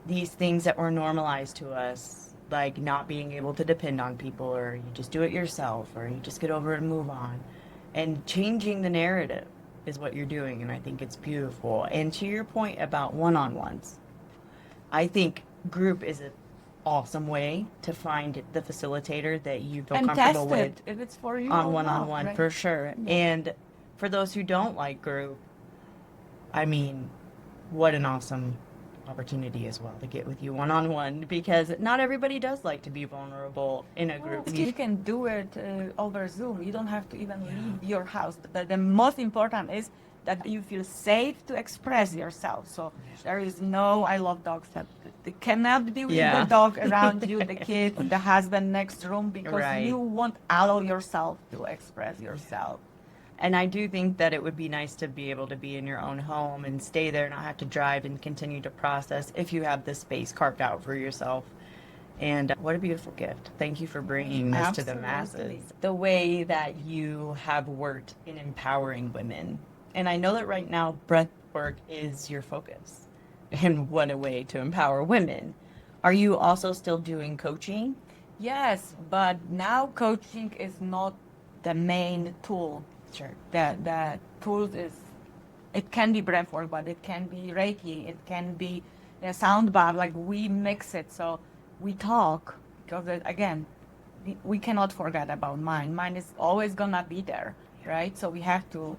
Speaker 1: these things that were normalized to us, like not being able to depend on people, or you just do it yourself, or you just get over it and move on, and changing the narrative is what you're doing. And I think it's beautiful. And to your point about one-on-ones, I think group is an awesome way to find the facilitator that you feel
Speaker 2: And
Speaker 1: comfortable
Speaker 2: test
Speaker 1: with
Speaker 2: it if it's for you
Speaker 1: on
Speaker 2: or
Speaker 1: one-on-one,
Speaker 2: not, right?
Speaker 1: for sure.
Speaker 2: Yeah.
Speaker 1: And for those who don't like group, I mean, what an awesome opportunity as well to get with you one-on-one, because not everybody does like to be vulnerable in a group.
Speaker 2: You can do it over Zoom. You don't have to even leave your house. The most important is that you feel safe to express yourself. So there is no, I love dogs, that they cannot be with
Speaker 1: Yeah.
Speaker 2: the dog around you, the kid, the husband next room, because
Speaker 1: Right.
Speaker 2: you won't allow yourself to express yourself.
Speaker 1: And I do think that it would be nice to be able to be in your own home and stay there, not have to drive and continue to process if you have the space carved out for yourself. And what a beautiful gift. Thank you for bringing this to the
Speaker 2: Absolutely.
Speaker 1: masses. The way that you have worked in empowering women. And I know that right now, breath work is your focus. And what a way to empower women. Are you also still doing coaching?
Speaker 2: Yes, but now coaching is not the main tool.
Speaker 1: Sure.
Speaker 2: The tools is, it can be breathwork, but it can be Reiki, it can be a sound bath. Like we mix it, so we talk, because again, we cannot forget about mind. Mind is always gonna be there, right? So we have to.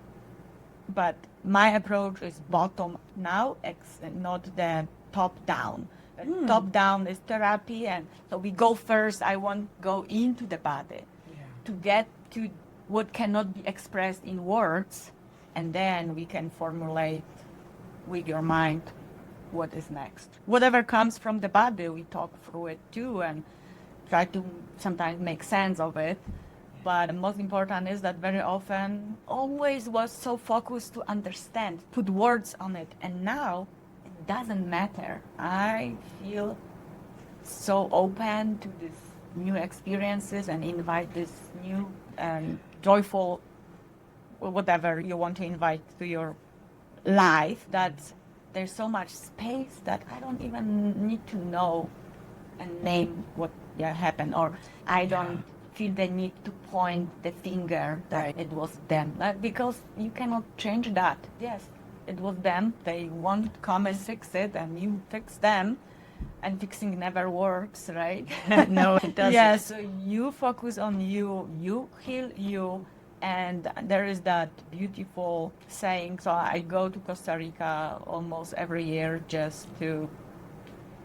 Speaker 2: But my approach is bottom now, not the top down. Top down is therapy, and so we go first. I want to go into the body to get to what cannot be expressed in words, and then we can formulate with your mind what is next. Whatever comes from the body, we talk through it too and try to sometimes make sense of it. But the most important is that very often always was so focused to understand, put words on it, and now it doesn't matter. I feel so open to these new experiences and invite this new and joyful, whatever you want to invite to your life, that there's so much space that I don't even need to know and name what happened, or I don't feel the need to point the finger that it was them, because you cannot change that. Yes, it was them. They won't come and fix it, and you fix them, and fixing never works, right?
Speaker 1: No, it doesn't.
Speaker 2: Yeah, so you focus on you, you heal you, and there is that beautiful saying. So I go to Costa Rica almost every year just to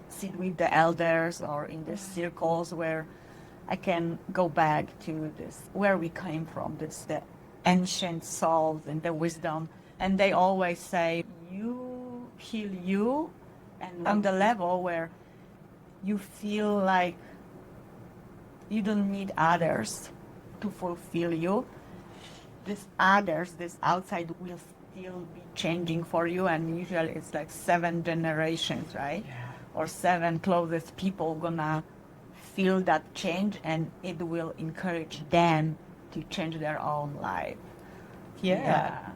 Speaker 2: sit with the elders or in the circles where I can go back to this, where we came from, this the ancient souls and the wisdom. And they always say, you heal you, and on the level where you feel like you don't need others to fulfill you. This others, this outside will still be changing for you, and usually it's like 7 generations, right?
Speaker 1: Yeah.
Speaker 2: Or 7 closest people gonna feel that change, and it will encourage them to change their own life.
Speaker 1: Yeah.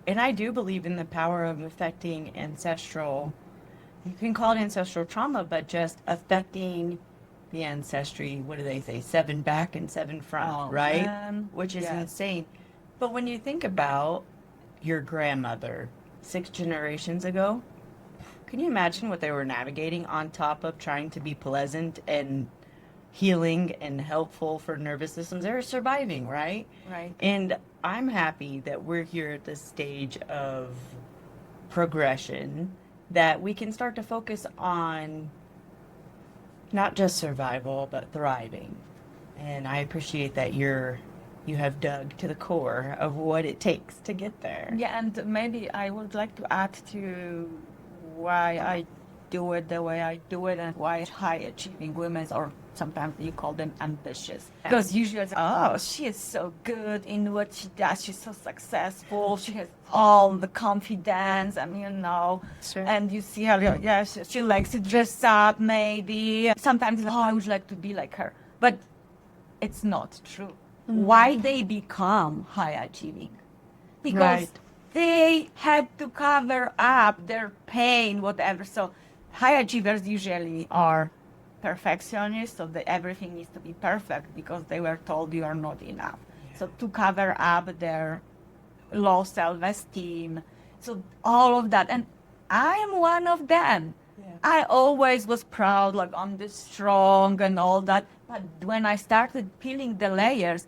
Speaker 1: And I do believe in the power of affecting ancestral, you can call it ancestral trauma, but just affecting the ancestry, what do they say, 7 back and 7 front, right? Which is insane. But when you think about your grandmother 6 generations ago, can you imagine what they were navigating on top of trying to be pleasant and healing and helpful for nervous systems? They were surviving, right?
Speaker 2: Right.
Speaker 1: And I'm happy that we're here at this stage of progression, that we can start to focus on not just survival, but thriving. And I appreciate that you have dug to the core of what it takes to get there.
Speaker 2: Yeah, and maybe I would like to add to why I do it the way I do it and why high achieving women, or sometimes you call them ambitious. Because usually it's, oh, she is so good in what she does. She's so successful. She has all the confidence and,
Speaker 1: Sure.
Speaker 2: and you see her, yeah, she likes to dress up maybe. Sometimes, oh, I would like to be like her. But it's not true. Why they become high achieving? Because
Speaker 1: Right.
Speaker 2: they had to cover up their pain, whatever. So high achievers usually are perfectionists, so that everything needs to be perfect because they were told you are not enough. So to cover up their low self-esteem, so all of that. And I am one of them.
Speaker 1: Yeah.
Speaker 2: I always was proud, like I'm this strong and all that. But when I started peeling the layers,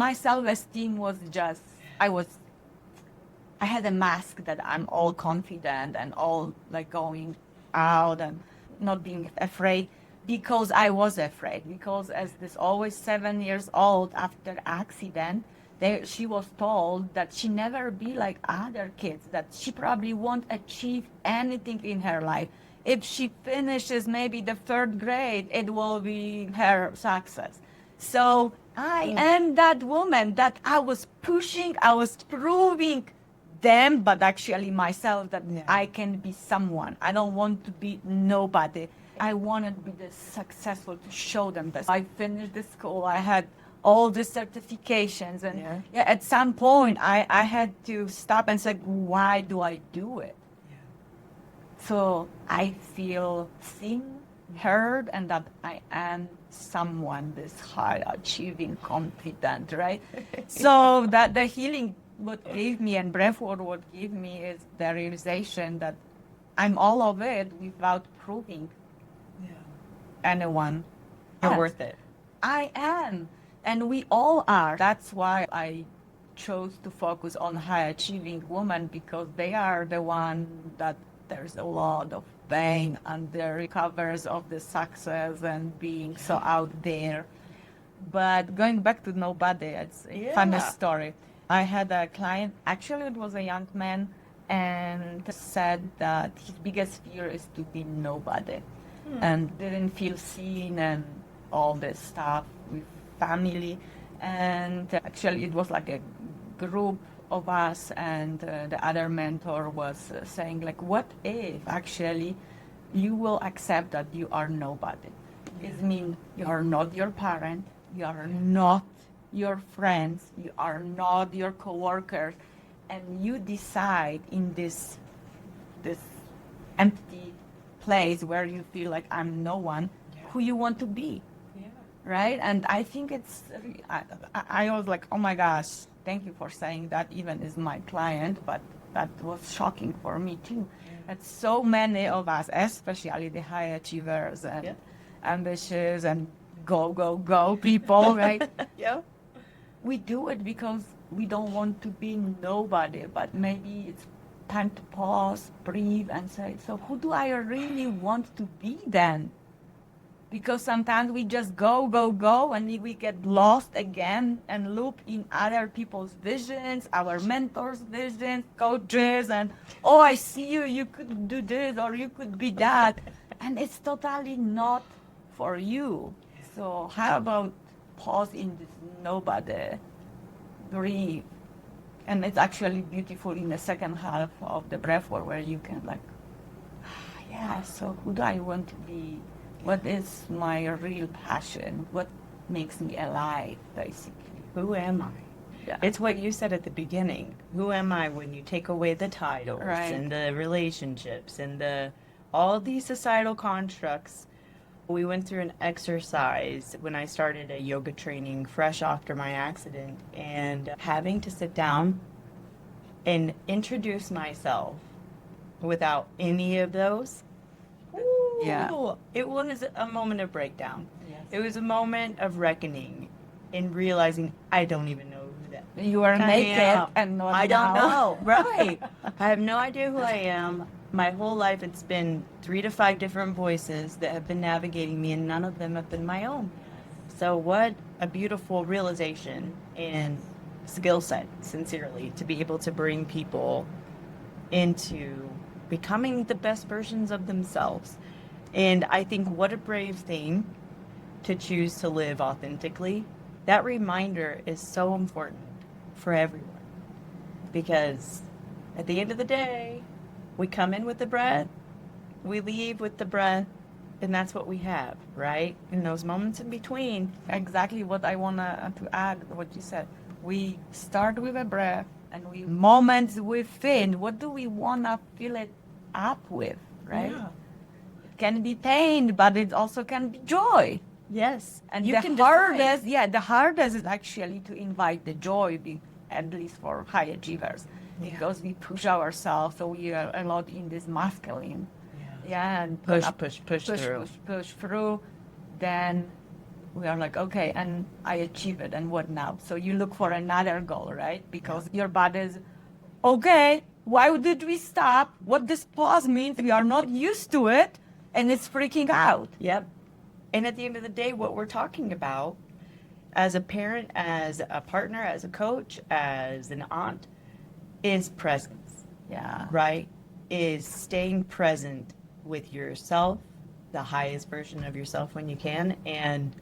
Speaker 2: my self-esteem was just, I had a mask that I'm all confident and all like going out and not being afraid because I was afraid. Because as this always 7 years old after accident, she was told that she never be like other kids, that she probably won't achieve anything in her life. If she finishes maybe the 3rd grade, it will be her success. So I am that woman that I was pushing, I was proving them, but actually myself, that I can be someone. I don't want to be nobody. I wanted to be this successful, to show them this. I finished the school, I had all the certifications, and at some point I had to stop and say, why do I do it? So I feel seen, heard, and that I am someone this high achieving, confident, right? So that the healing what gave me and breathwork what gave me is the realization that I'm all of it without proving anyone.
Speaker 1: You're worth it.
Speaker 2: I am, and we all are. That's why I chose to focus on high achieving women, because they are the one that there's a lot of pain under the covers of the success and being so out there. But going back to nobody, it's a funny story. I had a client, actually it was a young man, and said that his biggest fear is to be nobody and didn't feel seen and all this stuff with family. And actually it was like a group of us, and the other mentor was saying like, what if actually you will accept that you are nobody? It means you are not your parent, you are not your friends, you are not your coworkers, and you decide in this empty place where you feel like I'm no one, who you want to be, right? And I think it's, I was like, oh my gosh, thank you for saying that, even as my client, but that was shocking for me too. That so many of us, especially the high achievers and ambitious and go people, right? We do it because we don't want to be nobody, but maybe it's time to pause, breathe, and say, so who do I really want to be then? Because sometimes we just go, and we get lost again and loop in other people's visions, our mentors' visions, coaches, and, oh, I see you, you could do this, or you could be that. And it's totally not for you. So how about pause in this nobody, breathe. And it's actually beautiful in the second half of the breathwork, where you can like, so who do I want to be? What is my real passion? What makes me alive, basically?
Speaker 1: Who am I?
Speaker 2: Yeah.
Speaker 1: It's what you said at the beginning. Who am I when you take away the titles and the relationships and all these societal constructs? We went through an exercise when I started a yoga training fresh after my accident, and having to sit down and introduce myself without any of those. It was a moment of breakdown. It was a moment of reckoning and realizing I don't even know who that is.
Speaker 2: You are naked and not
Speaker 1: I don't know. Right. I have no idea who I am. My whole life it's been 3 to 5 different voices that have been navigating me, and none of them have been my own. So what a beautiful realization and skill set, sincerely, to be able to bring people into becoming the best versions of themselves. And I think what a brave thing to choose to live authentically. That reminder is so important for everyone, because at the end of the day, we come in with the breath, we leave with the breath, and that's what we have, right? In those moments in between.
Speaker 2: Exactly what I want to add, what you said. We start with a breath, and we moments within, what do we want to fill it up with, right?
Speaker 1: Yeah.
Speaker 2: It can be pain, but it also can be joy.
Speaker 1: Yes.
Speaker 2: And
Speaker 1: You
Speaker 2: the
Speaker 1: can
Speaker 2: hardest, the hardest is actually to invite the joy, at least for high achievers, because we push ourselves, so we are a lot in this masculine. Yeah, and
Speaker 1: push
Speaker 2: through. Then we are like, okay, and I achieve it, and what now? So you look for another goal, right? Because your body is, okay, why did we stop? What this pause means, we are not used to it, and it's freaking out.
Speaker 1: Yep. And at the end of the day, what we're talking about as a parent, as a partner, as a coach, as an aunt, is presence.
Speaker 2: Yeah.
Speaker 1: Right? Is staying present with yourself, the highest version of yourself when you can, and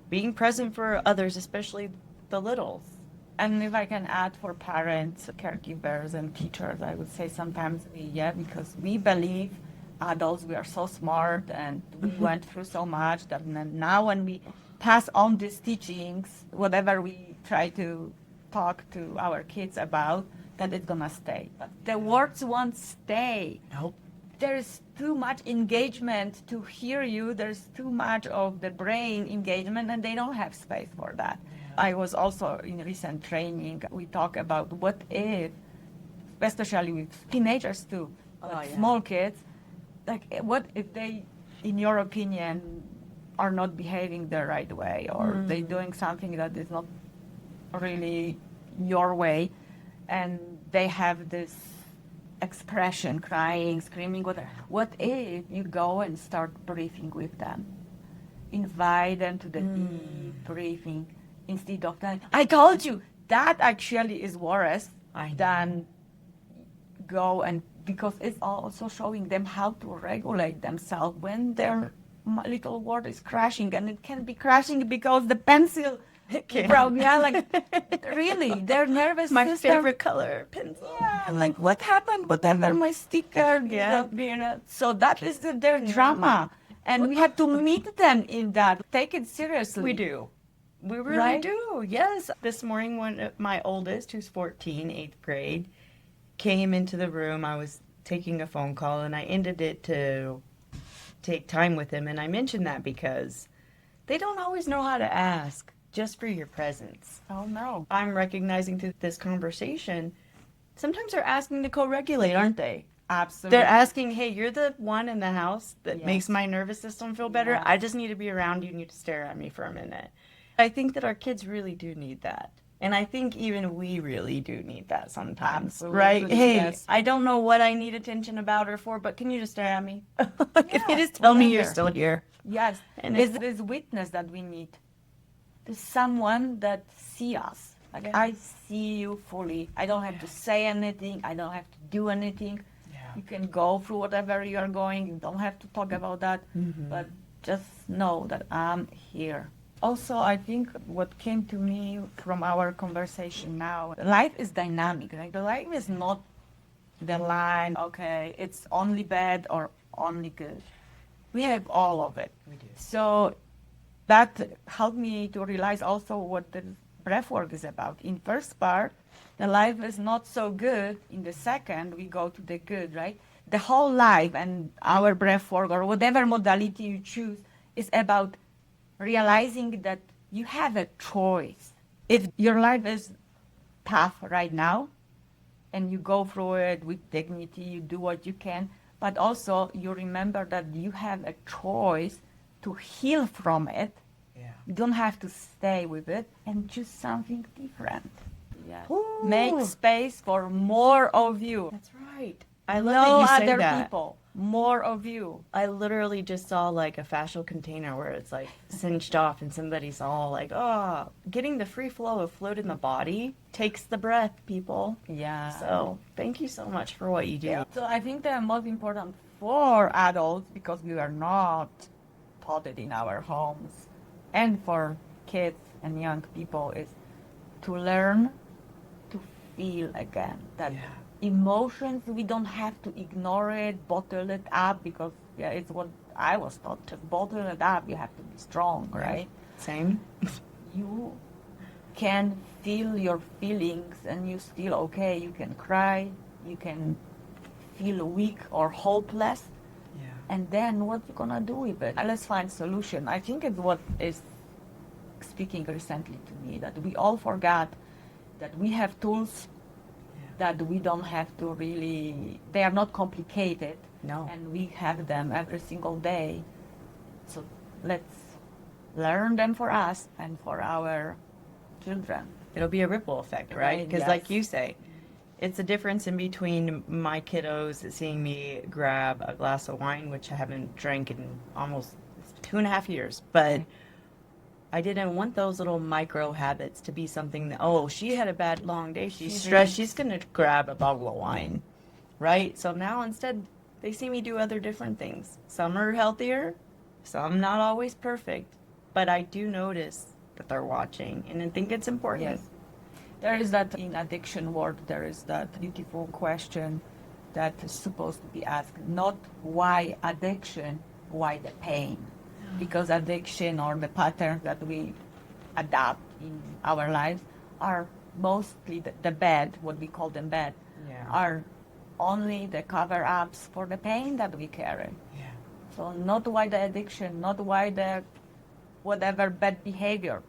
Speaker 1: being present for others, especially the littles.
Speaker 2: And if I can add for parents, caregivers, and teachers, I would say sometimes because we believe adults, we are so smart and we went through so much that now when we pass on these teachings, whatever we try to talk to our kids about, that it's gonna stay. But the words won't stay.
Speaker 1: Nope.
Speaker 2: There's too much engagement to hear you. There's too much of the brain engagement, and they don't have space for that. Yeah. I was also in recent training. We talk about what if, especially with teenagers too, small kids, like what if they, in your opinion, are not behaving the right way, or they doing something that is not really your way, and they have this expression, crying, screaming, whatever. What if you go and start breathing with them? Invite them to the deep breathing instead of that. I told you, that actually is worse than go and, because it's also showing them how to regulate themselves when their little world is crashing, and it can be crashing because the pencil broke. Yeah, like really, their nervous
Speaker 1: my
Speaker 2: system.
Speaker 1: favorite color pencil.
Speaker 2: Yeah, like what happened? Whatever, my sticker.
Speaker 1: Yeah.
Speaker 2: So that is their drama, and we have to meet them in that. Take it seriously.
Speaker 1: We do. We really do. Yes. This morning, when my oldest, who's 14, 8th grade, came into the room, I was taking a phone call, and I ended it to take time with him. And I mentioned that because they don't always know how to ask just for your presence.
Speaker 2: Oh, no.
Speaker 1: I'm recognizing through this conversation, sometimes they're asking to co-regulate, aren't they?
Speaker 2: Absolutely.
Speaker 1: They're asking, hey, you're the one in the house that makes my nervous system feel better.
Speaker 2: Yes.
Speaker 1: I just need to be around you. You need to stare at me for a minute. I think that our kids really do need that. And I think even we really do need that sometimes.
Speaker 2: Absolutely.
Speaker 1: Right? Hey,
Speaker 2: Yes.
Speaker 1: I don't know what I need attention about or for, but can you just stare at me? Can you just tell me you're still here?
Speaker 2: Yes.
Speaker 1: And
Speaker 2: it's this witness that we need. There's someone that sees us. Like, I see you fully. I don't have to say anything. I don't have to do anything. Yeah. You can go through whatever you are going. You don't have to talk about that. But just know that I'm here. Also, I think what came to me from our conversation now, life is dynamic. Like, life is not the line, okay, it's only bad or only good. We have all of it.
Speaker 1: We do.
Speaker 2: So that helped me to realize also what the breathwork is about. In first part, the life is not so good. In the second, we go to the good, right? The whole life and our breathwork or whatever modality you choose is about realizing that you have a choice. If your life is tough right now and you go through it with dignity, you do what you can, but also you remember that you have a choice to heal from it. Yeah. You don't have to stay with it and choose something different. Yeah. Make space for more of you.
Speaker 1: That's right. I love
Speaker 2: no
Speaker 1: that you say
Speaker 2: other
Speaker 1: that.
Speaker 2: people, more of you.
Speaker 1: I literally just saw like a fascial container where it's like cinched off and somebody's all like, oh, getting the free flow of fluid in the body takes the breath, people.
Speaker 2: Yeah.
Speaker 1: So thank you so much for what you do.
Speaker 2: So I think the most important for adults, because we are not taught it in our homes, and for kids and young people, is to learn to feel again. That emotions, we don't have to ignore it, bottle it up, because it's what I was taught. Just bottle it up. You have to be strong, right?
Speaker 1: Same.
Speaker 2: You can feel your feelings and you still okay. You can cry, you can feel weak or hopeless, and then what you gonna do with it? Let's find solution. I think it's what is speaking recently to me, that we all forgot that we have tools that we don't have to really, they are not complicated.
Speaker 1: No.
Speaker 2: And we have them every single day. So let's learn them for us and for our children.
Speaker 1: It'll be a ripple effect, right? Because
Speaker 2: Yes.
Speaker 1: like you say, it's a difference in between my kiddos seeing me grab a glass of wine, which I haven't drank in almost 2.5 years, but I didn't want those little micro habits to be something that, oh, she had a bad long day, she's stressed, she's going to grab a bottle of wine, right? So now instead, they see me do other different things. Some are healthier, some not always perfect, but I do notice that they're watching, and I think it's important.
Speaker 2: Yes. There is that in addiction world, there is that beautiful question that is supposed to be asked, not why addiction, why the pain? Because addiction or the patterns that we adapt in our lives are mostly the bad, what we call them bad, are only the cover-ups for the pain that we carry. So not why the addiction, not why the whatever bad behavior,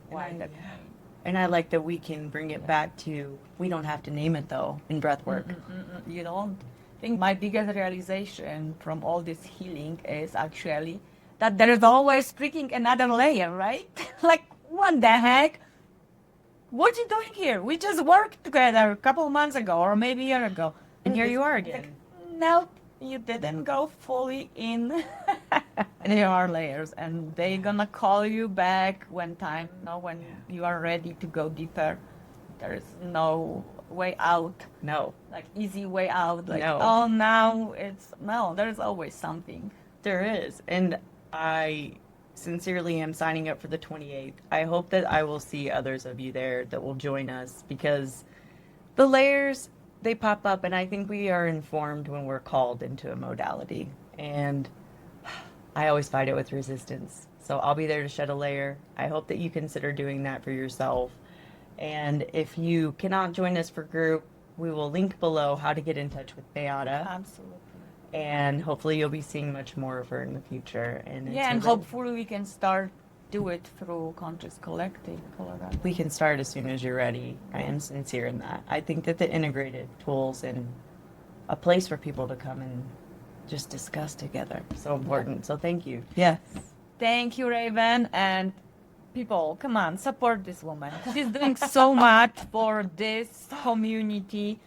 Speaker 2: why the pain.
Speaker 1: And I like that we can bring it back to, we don't have to name it though, in breath work.
Speaker 2: You don't think my biggest realization from all this healing is actually that there is always freaking another layer, right? Like, what the heck? What you doing here? We just worked together a couple of months ago, or maybe a year ago.
Speaker 1: And here you are again.
Speaker 2: No, you didn't go fully in. There are layers, and they're gonna call you back when time, when you are ready to go deeper. There is no way out.
Speaker 1: No.
Speaker 2: Like easy way out. Like,
Speaker 1: No.
Speaker 2: oh, now it's, no, there's always something.
Speaker 1: There is. And I sincerely am signing up for the 28th. I hope that I will see others of you there that will join us, because the layers, they pop up, and I think we are informed when we're called into a modality. And I always fight it with resistance. So I'll be there to shed a layer. I hope that you consider doing that for yourself. And if you cannot join us for group, we will link below how to get in touch with Beata.
Speaker 2: Absolutely.
Speaker 1: And hopefully you'll be seeing much more of her in the future. And it's
Speaker 2: And
Speaker 1: a-
Speaker 2: hopefully we can start do it through Conscious Collective Colorado.
Speaker 1: we can start as soon as you're ready. I am sincere in that. I think that the integrated tools and a place for people to come and just discuss together, so important. So thank you. Yes.
Speaker 2: Thank you, Ravyn, and people, come on, support this woman. She's doing so much for this community.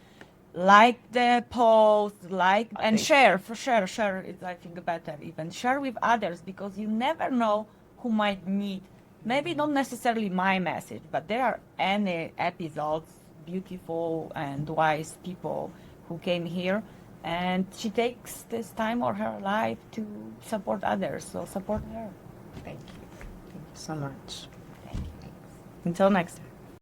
Speaker 2: Like the post, and share, share is, I think, better even. Share with others, because you never know who might need, maybe not necessarily my message, but there are any episodes, beautiful and wise people who came here, and she takes this time of her life to support others, so support her.
Speaker 1: Thank you. Thank you so much. Until next time.